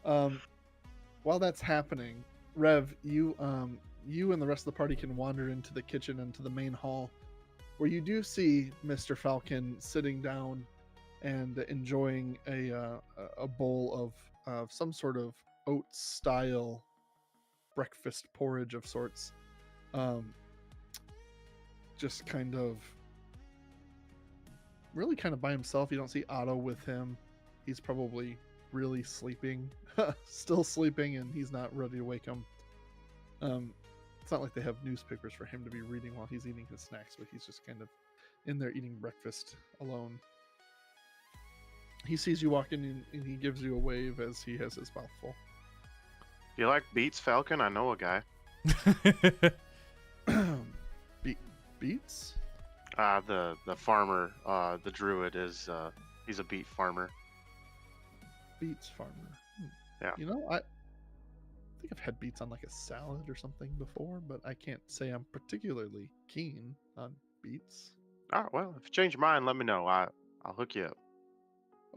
While that's happening, Rev, you and the rest of the party can wander into the kitchen and to the main hall, where you do see Mr. Falcon sitting down and enjoying a bowl of some sort of oat style breakfast porridge of sorts. just kind of really kind of by himself. You don't see Otto with him. He's probably really sleeping, still sleeping, and he's not ready to wake him. It's not like they have newspapers for him to be reading while he's eating his snacks, but he's just kind of in there eating breakfast alone. He sees you walk in and he gives you a wave as he has his mouth full. Do you like Beats, Falcon? I know a guy. Beats? The farmer, the druid is he's a beet farmer. Beets farmer. Yeah. You know, I think I've had beets on like a salad or something before, but I can't say I'm particularly keen on beets. All right, well, if you change your mind, let me know. I'll hook you up.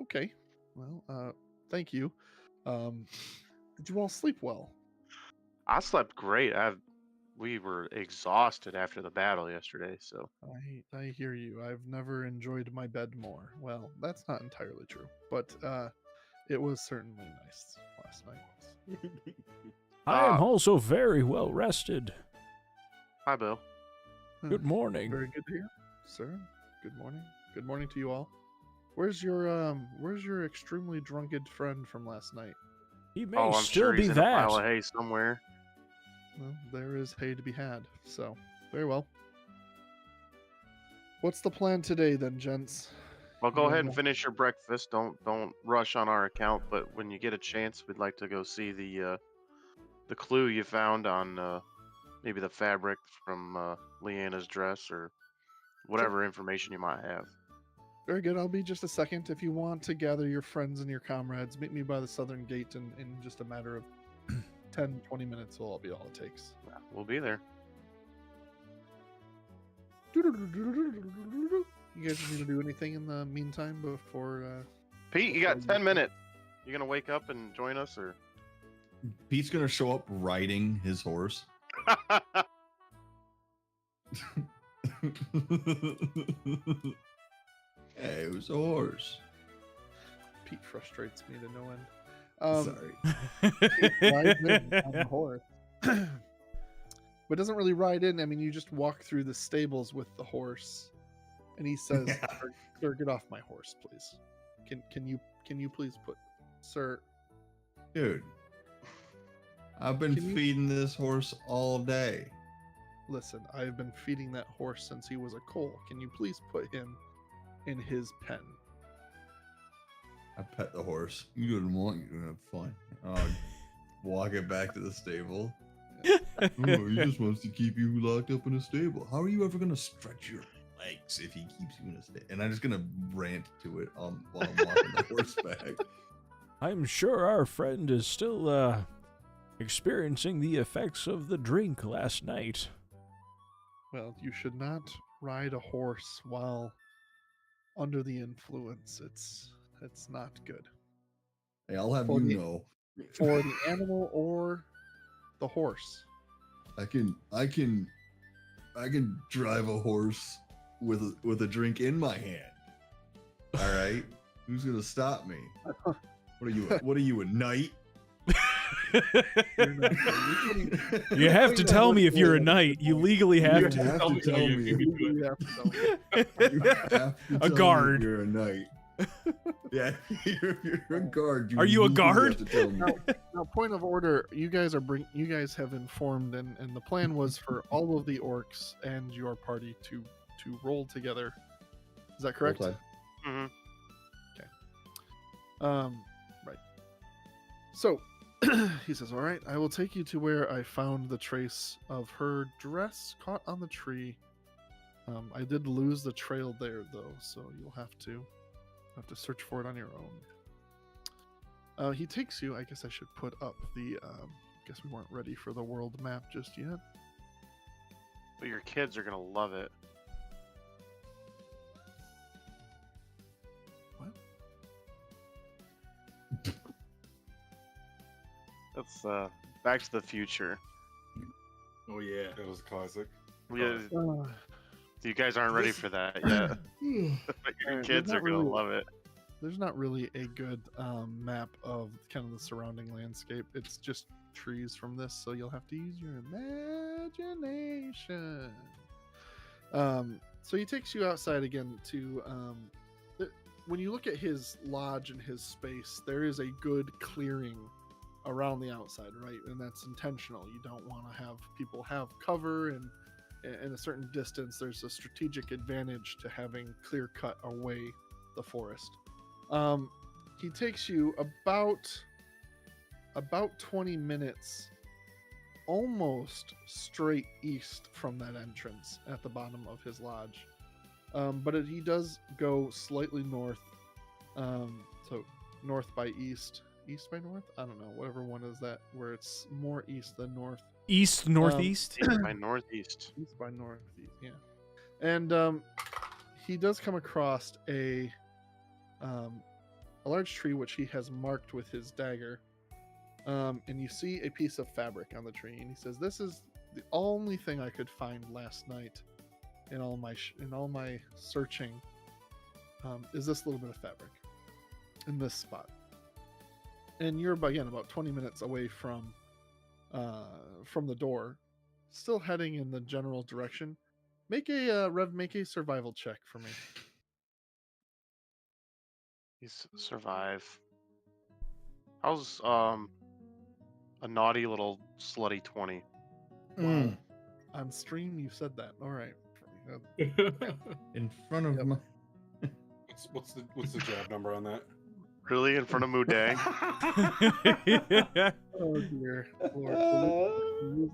Okay. Well, thank you. Did you all sleep well? I slept great. We were exhausted after the battle yesterday, so I hear you. I've never enjoyed my bed more. Well, that's not entirely true, but it was certainly nice last night. I am also very well rested. hi, Bill. Good morning. Very good to hear, sir. Good morning. Good morning to you all. Where's your extremely drunkard friend from last night? He may I'm still sure be he's in a pile that. of hay somewhere. Well, there is hay to be had, so very well. What's the plan today then, gents? Well, go You ahead guys and want- finish your breakfast. Don't rush on our account, but when you get a chance, we'd like to go see the clue you found on maybe the fabric from Leanna's dress or whatever information you might have. Very good. I'll be just a second. If you want to gather your friends and your comrades, meet me by the southern gate in just a matter of 10, 20 minutes will be all it takes. Yeah, we'll be there. You guys need to do anything in the meantime before... Pete, you got 10 minutes. You gonna wake up and join us, or? Pete's gonna show up riding his horse. Hey, it was a horse. Pete frustrates me to no end. Sorry. He rides in on the horse. But doesn't really ride in. I mean, you just walk through the stables with the horse. And he says, Yeah. Sir, get off my horse, please. Can you please put... Sir, Dude, I've been Can you- feeding this horse all day. listen, I've been feeding that horse since he was a coal. Can you please put him in his pen? I pet the horse. You didn't want you to have fun. I'll walk it back to the stable. Oh, he just wants to keep you locked up in a stable. How are you ever gonna stretch your legs if he keeps you in a stable? And I'm just gonna rant to it while I'm walking the horse back. I'm sure our friend is still experiencing the effects of the drink last night. Well, you should not ride a horse while under the influence. It's not good Hey, I'll have For you the- know. for the animal or the horse. I can drive a horse with a drink in my hand. All right, who's gonna stop me? What are you, a knight? You're not- you're putting- You have to tell me if you're a knight. You legally have to. have to tell me. You have to tell me. You have to A tell me guard. You're a knight. Yeah, you're a guard. Are you a legally guard? have to tell me. Now, point of order, you guys have informed, and the plan was for all of the orcs and your party to roll together. Is that correct? Okay. hmm Right. So he says, "All right, I will take you to where I found the trace of her dress caught on the tree. I did lose the trail there, though, so you'll have to search for it on your own." He takes you. I guess I should put up the. Guess we weren't ready for the world map just yet. But your kids are gonna love it. What? That's Back to the Future. Oh yeah. It was a classic. You guys aren't ready for that yet. But your Alright, kids we're are not gonna really- love it. There's not really a good map of kind of the surrounding landscape. It's just trees from this, so you'll have to use your imagination. So he takes you outside again to when you look at his lodge and his space, there is a good clearing around the outside, right? And that's intentional. You don't want to have people have cover and in a certain distance. There's a strategic advantage to having clear cut away the forest. He takes you about 20 minutes almost straight east from that entrance at the bottom of his lodge. But he does go slightly north. So north by east by north? I don't know. Whatever one is that, where it's more east than north. East, northeast? East by northeast. East by northeast, yeah. And he does come across a large tree which he has marked with his dagger. And you see a piece of fabric on the tree, and he says, "This is the only thing I could find last night in all my searching. Is this little bit of fabric in this spot?" And you're about 20 minutes away from the door, still heading in the general direction. Make a survival check for me. He's survive. How's a naughty little slutty 20? Wow. On stream, you said that. All right. In front of Yep. my. What's the jab number on that? Really in front of Mudang? Oh dear Lord.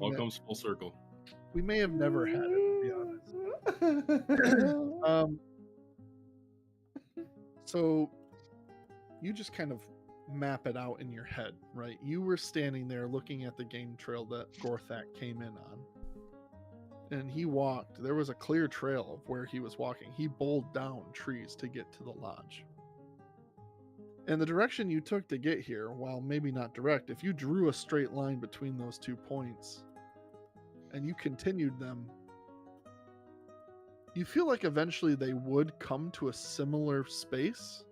All comes full circle. We may have never had it, to be honest. So you just kind of map it out in your head, right? You were standing there looking at the game trail that Gorthak came in on. And he walked. There was a clear trail of where he was walking. He bowled down trees to get to the lodge. And the direction you took to get here, while maybe not direct, if you drew a straight line between those 2 points and you continued them, you feel like eventually they would come to a similar space.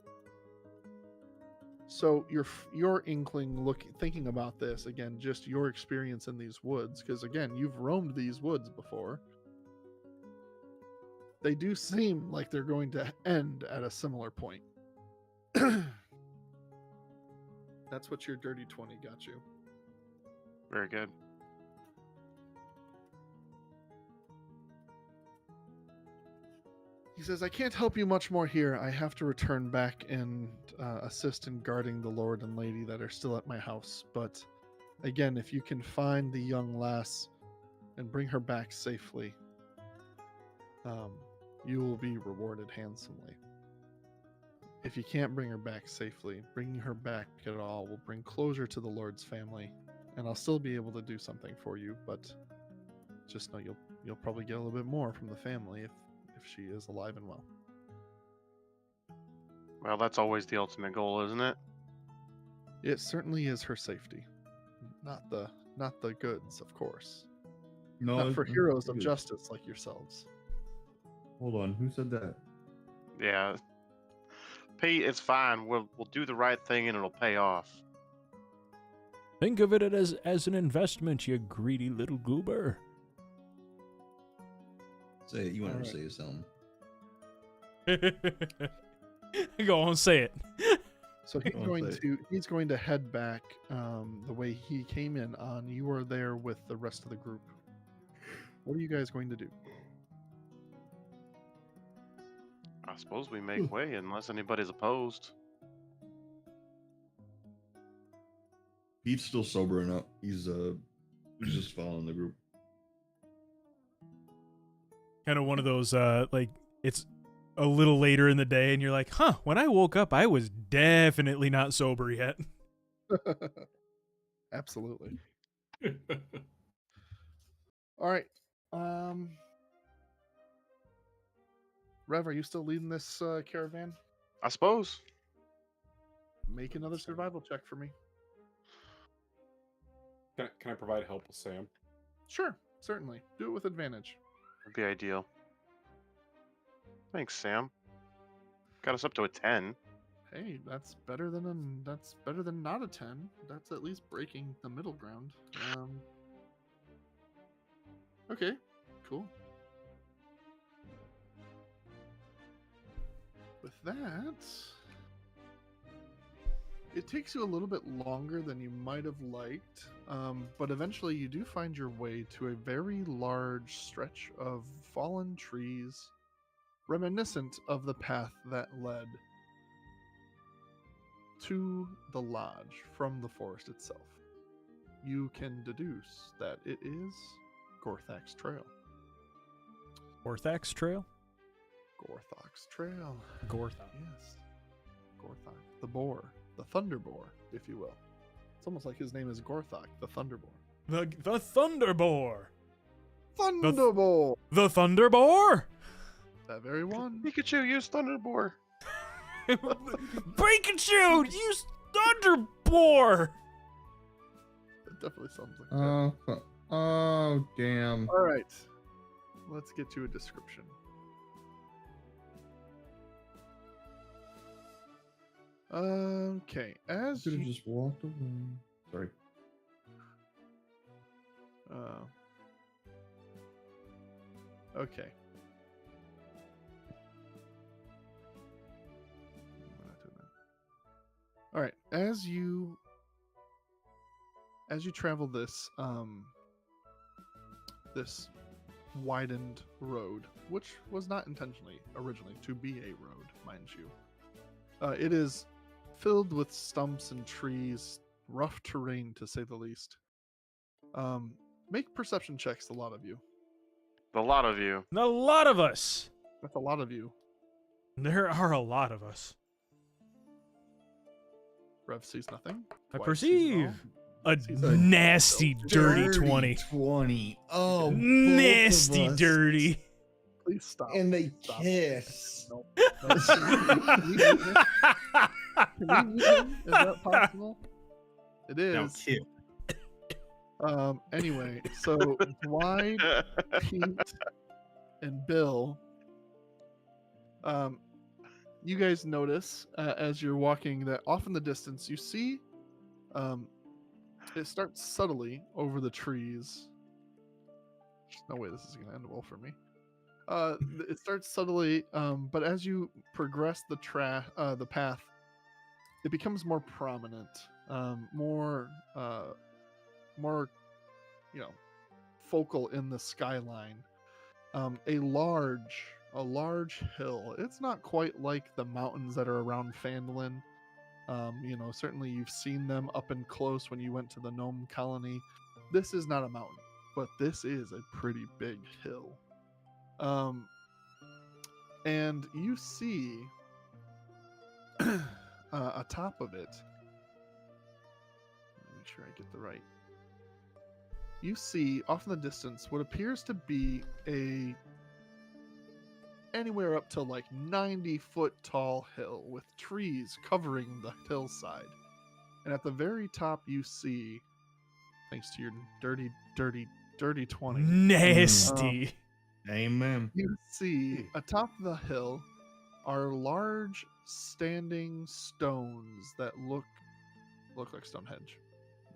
So your inkling thinking about this, again, just your experience in these woods, because again, you've roamed these woods before. They do seem like they're going to end at a similar point. That's what your dirty 20 got you. Very good. He says, "I can't help you much more here. I have to return back and assist in guarding the lord and lady that are still at my house. But again, if you can find the young lass and bring her back safely, you will be rewarded handsomely. If you can't bring her back safely, bringing her back at all will bring closure to the lord's family, and I'll still be able to do something for you. But just know you'll probably get a little bit more from the family if she is alive and well." Well, that's always the ultimate goal, isn't it? It certainly is her safety, not the goods, of course. No, Not for it's- heroes of it's- justice like yourselves. Hold on, who said that? Yeah. It's fine. We'll do the right thing and it'll pay off. Think of it as an investment, you greedy little goober. Say it. You want All to right. say something? Go on, say it. So he's I'll going say. to head back the way he came in on. You are there with the rest of the group. What are you guys going to do? I suppose we make way unless anybody's opposed. Pete's still sobering up. He's just following the group. Kind of one of those, like, it's a little later in the day, and you're like, huh, when I woke up, I was definitely not sober yet. Absolutely. All right. Rev, are you still leading this caravan? I suppose. Make another survival check for me. Can I provide help with Sam? Sure, certainly. Do it with advantage. Would be ideal. Thanks, Sam. Got us up to a 10. Hey, that's better than not a 10. That's at least breaking the middle ground. Okay, cool. with that, it takes you a little bit longer than you might have liked, but eventually you do find your way to a very large stretch of fallen trees, reminiscent of the path that led to the lodge from the forest itself. You can deduce that it is Gorthak's Trail. Gorthak's Trail? Gorthak's Trail. Gorthak. Yes. Gorthak. The boar. The thunder boar, if you will. It's almost like his name is Gorthak, the thunder boar. The Thunder Boar. Thunder boar! The Thunder Boar? That very one. Pikachu, use Thunderboar. Pikachu, use Thunder Boar. It definitely sounds like that. Oh, damn. All right. Let's get you a description. Okay, as Could have you, just walked away. Sorry. okay. All right, as you travel this this widened road, which was not intentionally originally to be a road, mind you. It is filled with stumps and trees, rough terrain to say the least. Make perception checks, a lot of you. A lot of you. A lot of us. That's a lot of you. There are a lot of us. Rev sees nothing. I Dwight sees perceive all. a Sees nasty, dirty 20. 20. Oh, both of Nasty, us. dirty. Please stop. And they Stop. kiss. Nope. Nope. Can we mute him? Can we mute him? Is that possible? It Now, is. kid. Anyway, so Dwight, Pete, and Bill, you guys notice as you're walking that off in the distance you see it starts subtly over the trees. No way this is going to end well for me. It starts subtly, but as you progress the path, it becomes more prominent, more focal in the skyline. A large hill. It's not quite like the mountains that are around Phandalin. Certainly you've seen them up and close when you went to the gnome colony. This is not a mountain, but this is a pretty big hill. And you see atop of it, make sure I get the right. You see off in the distance what appears to be anywhere up to like 90-foot tall hill with trees covering the hillside. And at the very top you see, thanks to your dirty 20. Nasty. Amen. You see atop the hill are large standing stones that look like Stonehenge.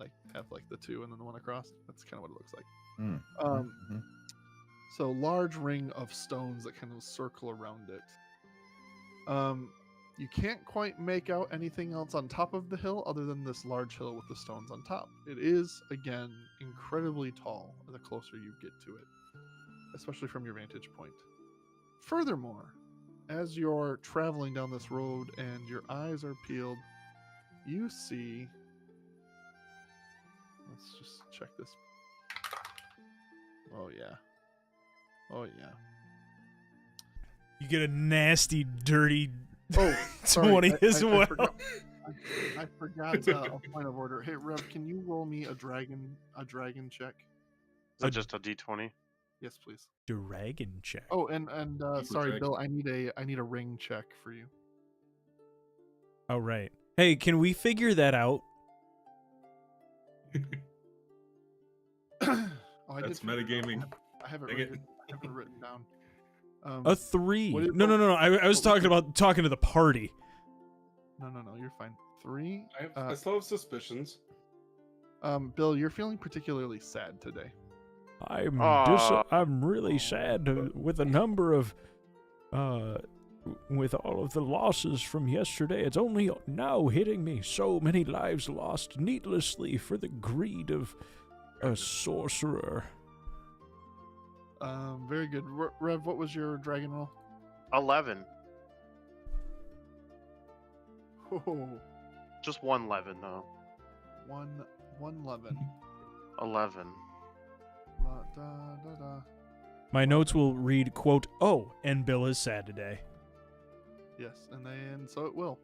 Like have like the two and then the one across. That's kind of what it looks like. Mm. So large ring of stones that kind of circle around it. You can't quite make out anything else on top of the hill other than this large hill with the stones on top. It is, again, incredibly tall the closer you get to it, especially from your vantage point. Furthermore, as you're traveling down this road and your eyes are peeled, you see... Let's just check this. Oh, yeah. Oh, yeah. You get a nasty, dirty Oh, sorry. 20 as well. I forgot a point of order. Hey, Rev, can you roll me a dragon check? Is it just a D20? Yes, please. Dragon check. Oh, and sorry, check. Bill, I need a ring check for you. Oh, right. Hey, can we figure that out? That's metagaming. I have it Dang it. written down. A 3. What is- No. I was talking to the party. No, you're fine. 3. I still have suspicions. Bill, you're feeling particularly sad today. I'm really sad with a number of with all of the losses from yesterday, it's only now hitting me. So many lives lost needlessly for the greed of a sorcerer. Very good. Rev, what was your dragon roll? 11. Oh, Just 111 though. 111. 11. La, da, da, da. My notes will read, quote, "Oh, and Bill is sad today." Yes, and so it will.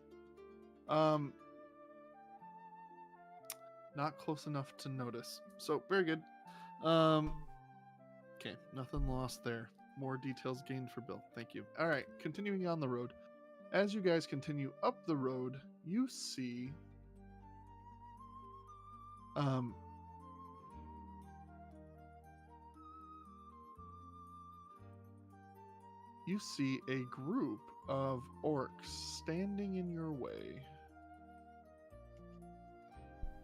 Not close enough to notice. So very good. Okay, nothing lost there. More details gained for Bill. Thank you. All right, continuing on the road. As you guys continue up the road, you see a group of orcs standing in your way.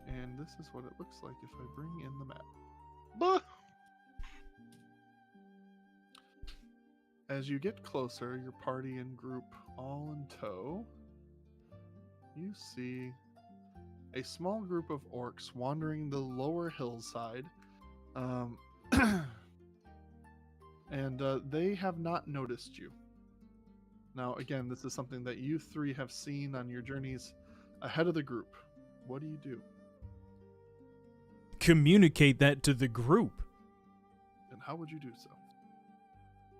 And this is what it looks like if I bring in the map. Bah! As you get closer, your party and group all in tow, you see a small group of orcs wandering the lower hillside. And they have not noticed you. Now, again, this is something that you three have seen on your journeys ahead of the group. What do you do? Communicate that to the group. And how would you do so?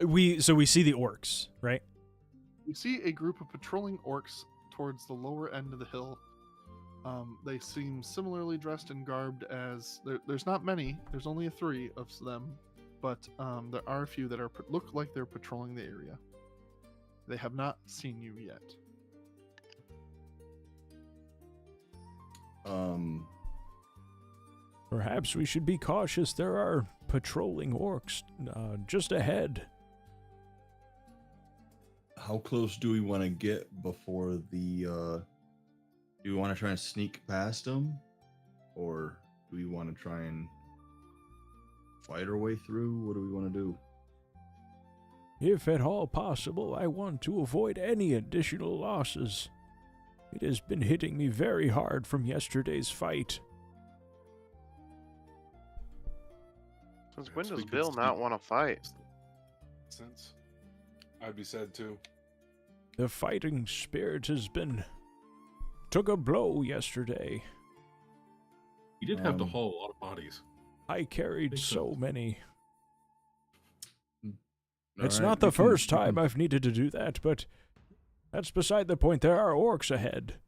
We see the orcs, right? You see a group of patrolling orcs towards the lower end of the hill. They seem similarly dressed and garbed as... There's not many. There's only 3 of them. But there are a few that look like they're patrolling the area. They have not seen you yet. Perhaps we should be cautious. There are patrolling orcs just ahead. How close do we want to get before the... do we want to try and sneak past them? Or do we want to try and fight our way through? What do we want to do? If at all possible, I want to avoid any additional losses. It has been hitting me very hard from yesterday's fight. Since when does Speaking Bill not want to fight? Sense. I'd be sad too. The fighting spirit took a blow yesterday. You did have to haul a lot of bodies. I carried so many. All It's right, not the we can- first we time can- I've needed to do that, but that's beside the point. There are orcs ahead.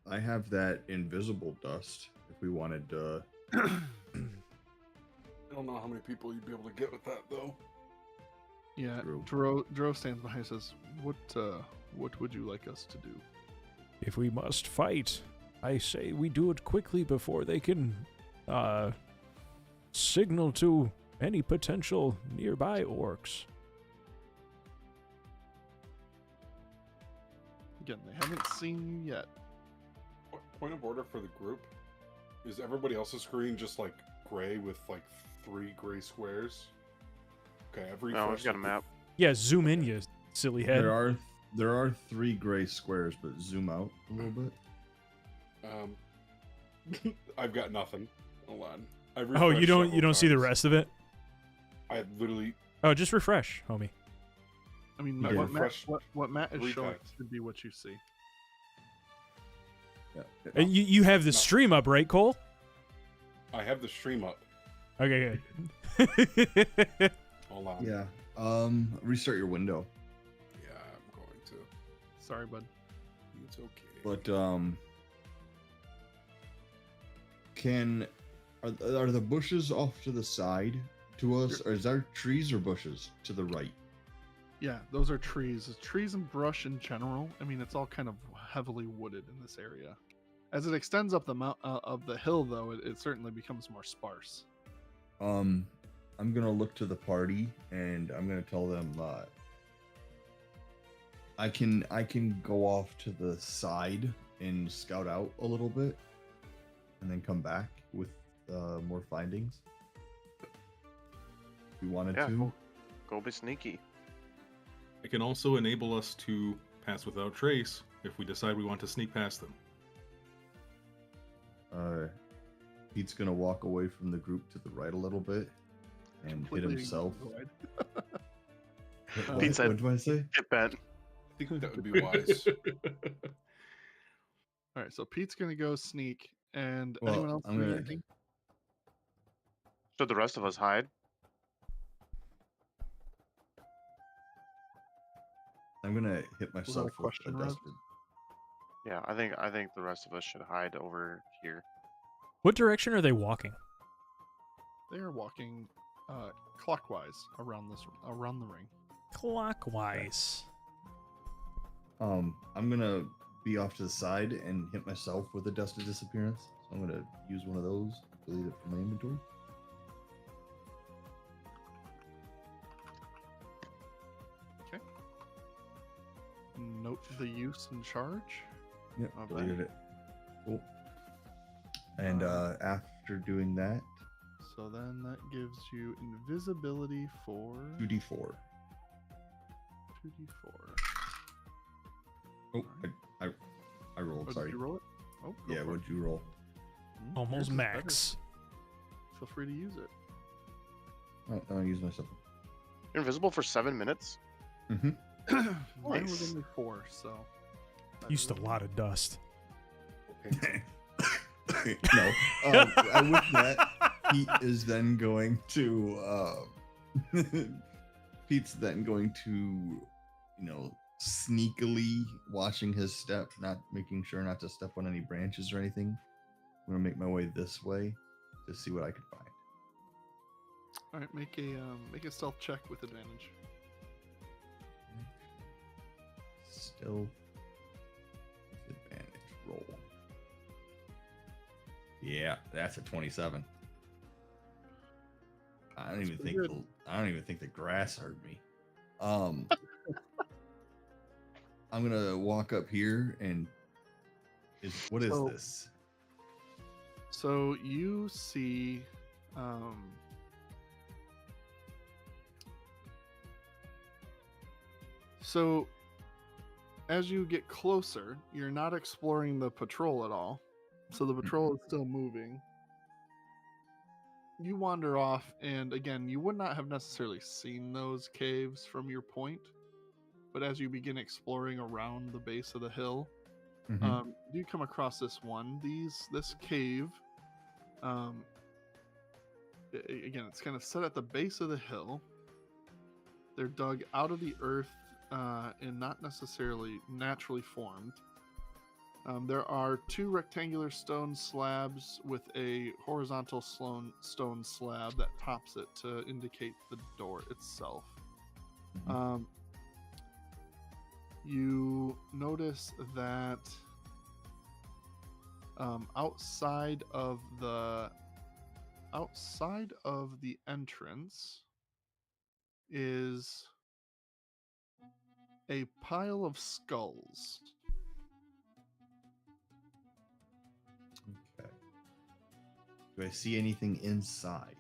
I have that invisible dust. If we wanted to, I don't know how many people you'd be able to get with that though. Yeah, True. Dro stands behind and says, what would you like us to do? If we must fight, I say we do it quickly before they can signal to any potential nearby orcs. Again, they haven't seen you yet. Point of order for the group. Is everybody else's screen just like gray with like 3 gray squares? Okay, every No, we've got a map. Yeah, zoom in, you silly head. there are 3 gray squares, but zoom out a little bit. I've got nothing. Hold on. Oh, you don't see the rest of it? I literally. Oh, just refresh, homie. I mean, Okay. what Matt is 3 showing times. should be what you see. Yeah. And you have the No. stream up, right, Cole? I have the stream up. Okay, good. Hold on. Yeah. Restart your window. Yeah, I'm going to. Sorry, bud. It's okay. But are the bushes off to the side to us, or is there trees or bushes to the right? Yeah, those are trees. Trees and brush in general. I mean, it's all kind of heavily wooded in this area. As it extends up the hill, though, it certainly becomes more sparse. I'm gonna look to the party and I'm gonna tell them I can go off to the side and scout out a little bit, and then come back with more findings. If we wanted Yeah, to. go be sneaky. I can also enable us to pass without trace if we decide we want to sneak past them. Pete's gonna walk away from the group to the right a little bit and hit Completely himself. ignored. Pete said- What did I say? Get bent. I think that would be wise. All right, so Pete's gonna go sneak, and Well, anyone else I'm doing gonna- anything? Should the rest of us hide? I'm gonna hit myself with question, a Rob? dusted. Yeah, I think the rest of us should hide over here. What direction are they walking? They are walking clockwise around the ring. Clockwise. I'm gonna be off to the side and hit myself with a dusted disappearance. So I'm gonna use one of those, delete it from my inventory. Okay. Note the use and charge. Yep, Not deleted it. Cool. And after doing that, So then that gives you invisibility for 2d4. 2d4. Oh, I rolled. Oh, Sorry. did you roll it? Oh, go Yeah, for what'd you roll? it. Almost Yours is better. max. Feel free to use it. Oh, I'll use myself. You're invisible for 7 minutes. Mm-hmm. Mine was Nice. only 4, so. Used a lot of dust. No. With that, Pete is then going to. Pete's then going to, sneakily watching his step, not making sure not to step on any branches or anything. I'm gonna make my way this way to see what I can find. All right, make a stealth check with advantage. Still advantage roll. Yeah, that's a 27. I don't even pretty think good. I don't even think the grass heard me. I'm gonna walk up here and what is So- this? So you see, so as you get closer, you're not exploring the patrol at all. So the patrol is still moving. You wander off, and again, you would not have necessarily seen those caves from your point. But as you begin exploring around the base of the hill, you come across this one. This cave, again, it's kind of set at the base of the hill. They're dug out of the earth and not necessarily naturally formed. There are 2 rectangular stone slabs with a horizontal stone slab that tops it to indicate the door itself. You notice that outside of the entrance is a pile of skulls. Okay. Do I see anything inside?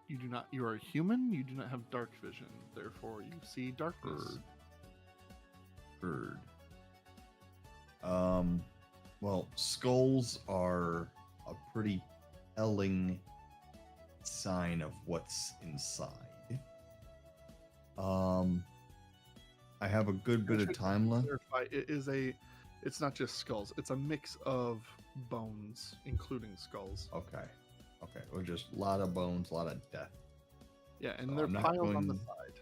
You do not. You are a human. You do not have dark vision. Therefore, you see darkness. Heard. Well, skulls are a pretty telling sign of what's inside. I have a good bit of time left. Clarify, it's not just skulls. It's a mix of bones, including skulls. Okay. Well, just a lot of bones, a lot of death. Yeah, and So they're I'm not piled on the going- side.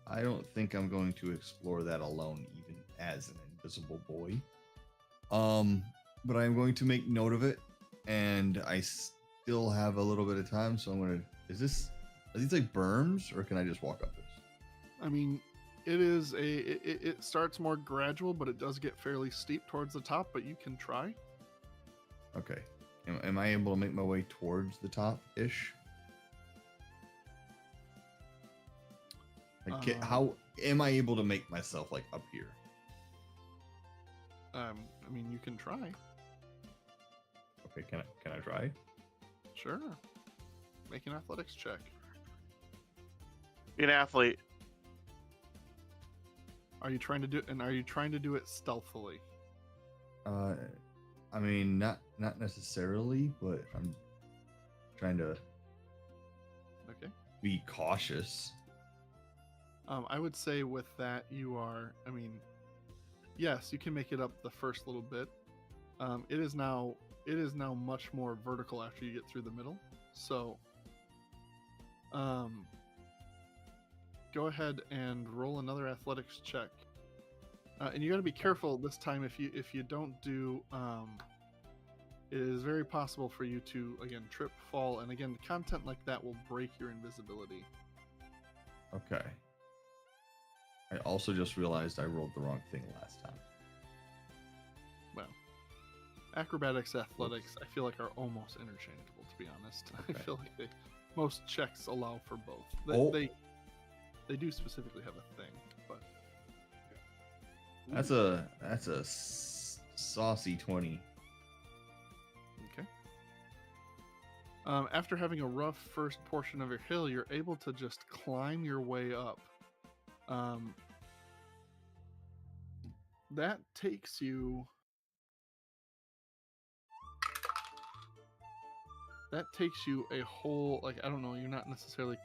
I don't think I'm going to explore that alone, even as an invisible boy. But I'm going to make note of it, and I still have a little bit of time, so I'm gonna. Are these like berms, or can I just walk up this? I mean, it starts more gradual, but it does get fairly steep towards the top. But you can try. Okay. Am I able to make my way towards the top ish? Like, how am I able to make myself like up here? I mean, you can try. Okay, can I try? Sure. Make an athletics check. Be an athlete. Are you trying to do it stealthily? I mean, not necessarily, but I'm trying to Okay. be cautious. I would say with that you are. I mean, yes, you can make it up the first little bit. It is now much more vertical after you get through the middle. So, go ahead and roll another athletics check. And you got to be careful this time. If you don't do, it is very possible for you to again trip, fall, and again content like that will break your invisibility. Okay. I also just realized I rolled the wrong thing last time. Well, acrobatics, athletics, I feel like are almost interchangeable. To be honest, Okay. I feel like most checks allow for both. They do specifically have a thing, but That's a saucy 20. okay. After having a rough first portion of your hill, you're able to just climb your way up. That takes you. That takes you a whole, like, I don't know, you're not necessarily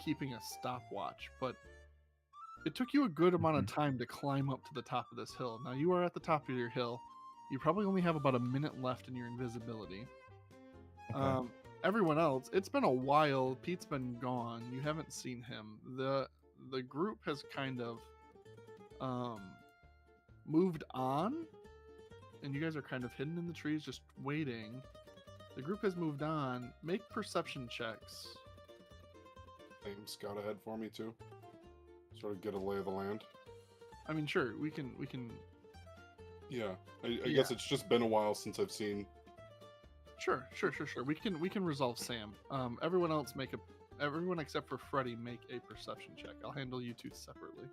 keeping a stopwatch, but it took you a good amount of time to climb up to the top of this hill. Now you are at the top of your hill. You probably only have about a minute left in your invisibility. Okay. Everyone else, it's been a while. Pete's been gone. You haven't seen him. The group has kind of moved on, and you guys are kind of hidden in the trees just waiting. The group has moved on. Make perception checks. Same scout ahead for me too. Sort of get a lay of the land. I mean, sure, we can. Yeah, I guess it's just been a while since I've seen. Sure. We can resolve Sam. Everyone else everyone except for Freddy make a perception check. I'll handle you two separately.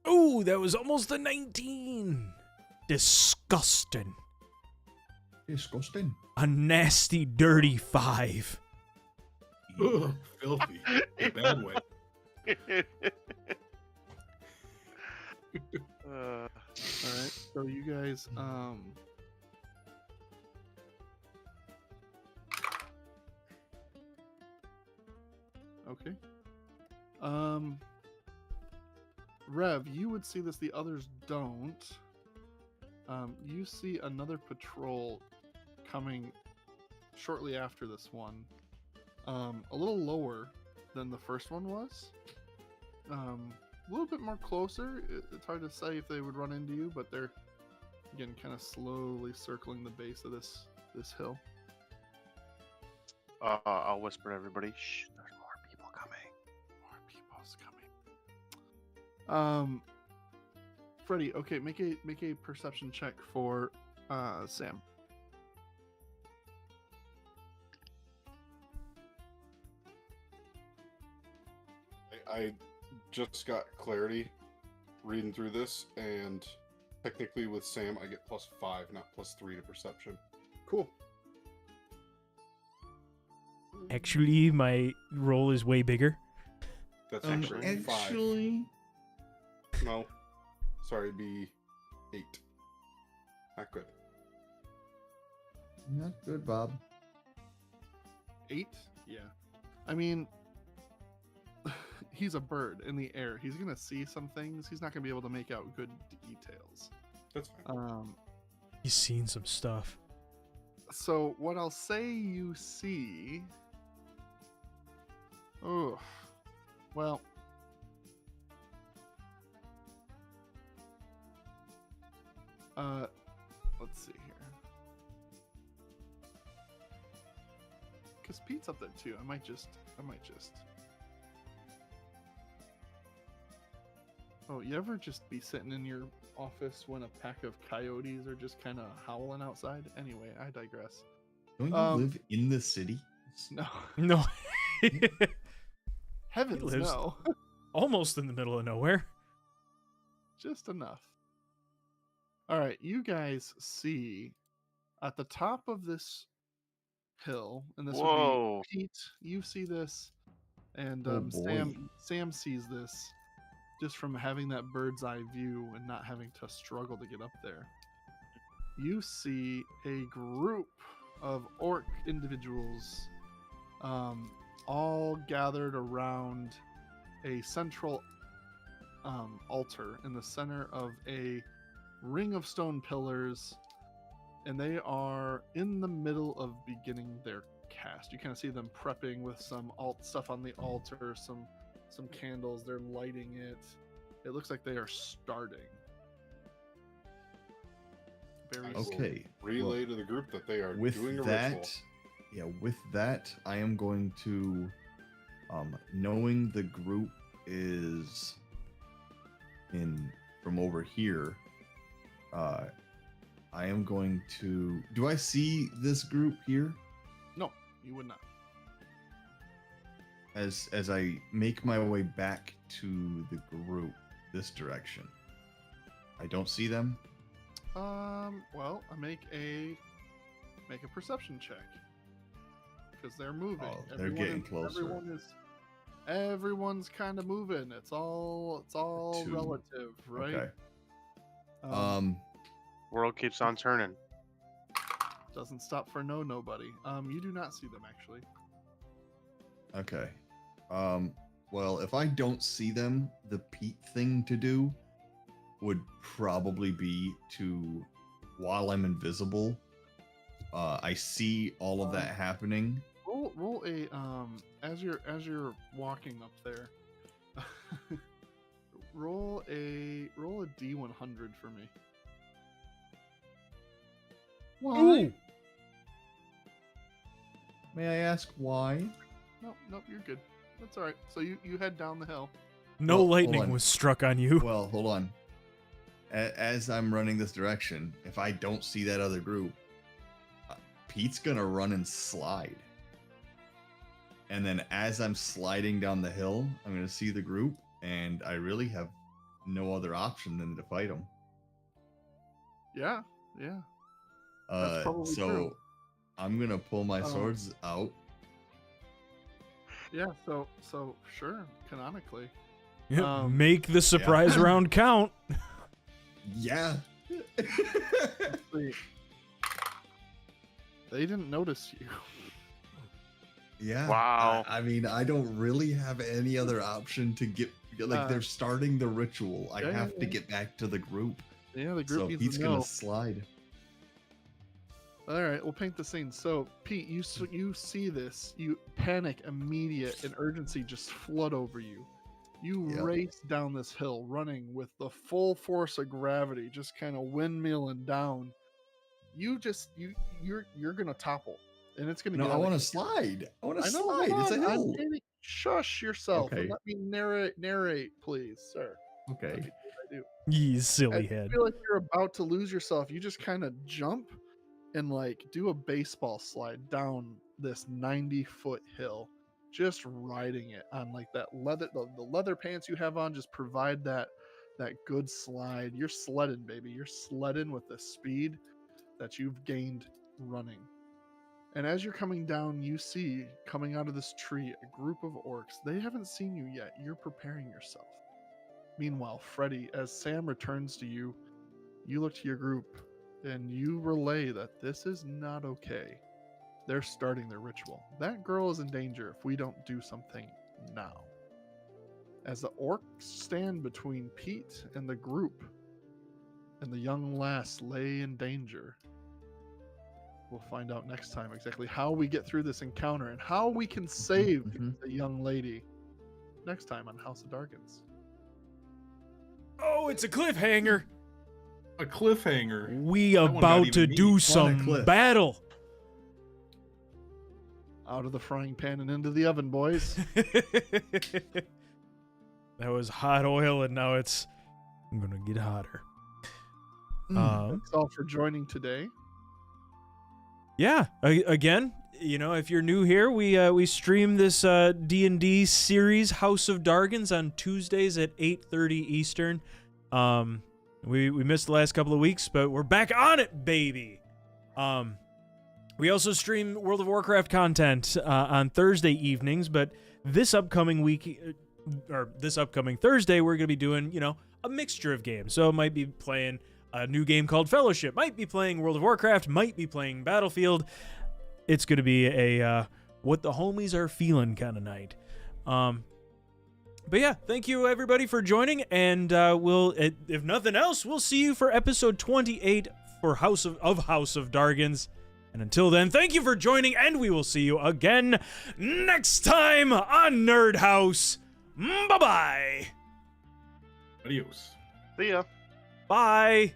Ooh, that was almost a 19. Disgusting. Disgusting. A nasty, dirty 5. Ugh, filthy. In a bad way. All right, so you guys, okay. Rev, you would see this, the others don't. You see another patrol coming shortly after this one. A little lower than the first one was. A little bit more closer. It's hard to say if they would run into you, but they're again kind of slowly circling the base of this hill. I'll whisper to everybody. Shh, there's more people coming. More people's coming. Freddy, okay, make a perception check for Sam. I just got clarity reading through this, and technically with Sam, I get +5, not +3 to perception. Cool. Actually, my roll is way bigger. That's actually 5. Actually, No, sorry, it'd be 8. Not good. not good, Bob. 8? Yeah. I mean, he's a bird in the air. He's gonna see some things. He's not gonna be able to make out good details. That's fine. He's seen some stuff. So what I'll say you see. Oh, well. Let's see here. Because Pete's up there too. I might just. Oh, you ever just be sitting in your office when a pack of coyotes are just kind of howling outside? Anyway, I digress. Don't you live in the city? No. No. Heavens, lives- no. Almost in the middle of nowhere. Just enough. All right, you guys see at the top of this hill, and this Whoa. would be Pete. You see this, and Oh, boy. Sam sees this just from having that bird's eye view and not having to struggle to get up there. You see a group of orc individuals, all gathered around a central altar in the center of a ring of stone pillars, and they are in the middle of beginning their cast. You kind of see them prepping with some stuff on the altar, some candles. They're lighting it. It looks like they are starting. Very Okay. Relay well, to the group that they are with doing a that, ritual. yeah, with that, I am going to, knowing the group is in from over here, I am going to. Do I see this group here? No, you would not. As I make my way back to the group, this direction, I don't see them. Well, I make a perception check because they're moving. Oh, they're getting closer. Everyone's kind of moving. It's all Two. relative, right? Okay. World keeps on turning. Doesn't stop for nobody. You do not see them actually. Okay. Well, if I don't see them, the Pete thing to do would probably be to, while I'm invisible, I see all of that happening. Roll a as you're walking up there. roll a D100 for me. Why? Ooh. May I ask why? Nope, you're good. That's all right. So you head down the hill. No Well, hold lightning on. was struck on you. Well, hold on. As I'm running this direction, if I don't see that other group, Pete's gonna run and slide. And then as I'm sliding down the hill, I'm gonna see the group, and I really have no other option than to fight them. Yeah. That's probably So true. I'm gonna pull my swords out. Yeah. So sure, canonically. Yeah, make the surprise round count. Yeah. See, they didn't notice you. Yeah. Wow. I mean, I don't really have any other option to get. Like, they're starting the ritual. I have to get back to the group. Yeah, the group So needs Pete's to know. gonna slide. All right, we'll paint the scene. So, Pete, you see this. You panic, immediate, and urgency just flood over you. You Yep. race down this hill, running with the full force of gravity, just kind of windmilling down. You're gonna topple, and it's gonna. No, get I out of want to hand. slide. I want to I know. slide. Hold It's a on, hill. Shush yourself Okay. and let me narrate, please, sir. Let Okay. me do what I do. You As silly you head. feel like you're about to lose yourself, you just kind of jump and like do a baseball slide down this 90-foot hill, just riding it on like that leather, the leather pants you have on just provide that good slide. You're sledding, baby. You're sledding with the speed that you've gained running. And as you're coming down, you see coming out of this tree a group of orcs. They haven't seen you yet. You're preparing yourself. Meanwhile, Freddy, as Sam returns to you, you look to your group and you relay that this is not okay. They're starting their ritual. That girl is in danger if we don't do something now. As the orcs stand between Pete and the group, and the young lass lay in danger, we'll find out next time exactly how we get through this encounter and how we can save the young lady next time on House of Dargons. Oh, it's a cliffhanger. A cliffhanger. We That one got about to even me. do On a some cliff. battle. Out of the frying pan and into the oven, boys. That was hot oil, and now I'm gonna get hotter. Thanks all for joining today. Yeah. Again, if you're new here, we stream this D&D series, House of Dargons, on Tuesdays at 8:30 Eastern. We missed the last couple of weeks, but we're back on it, baby. We also stream World of Warcraft content on Thursday evenings, but this upcoming week, or this upcoming Thursday, we're going to be doing, a mixture of games. So it might be playing a new game called Fellowship, might be playing World of Warcraft, might be playing Battlefield. It's going to be a what the homies are feeling kind of night. But yeah, thank you everybody for joining, and we'll, if nothing else, we'll see you for episode 28 for House of Dargons. And until then, thank you for joining, and we will see you again next time on NerdHaus. Bye-bye. Adios. See ya. Bye.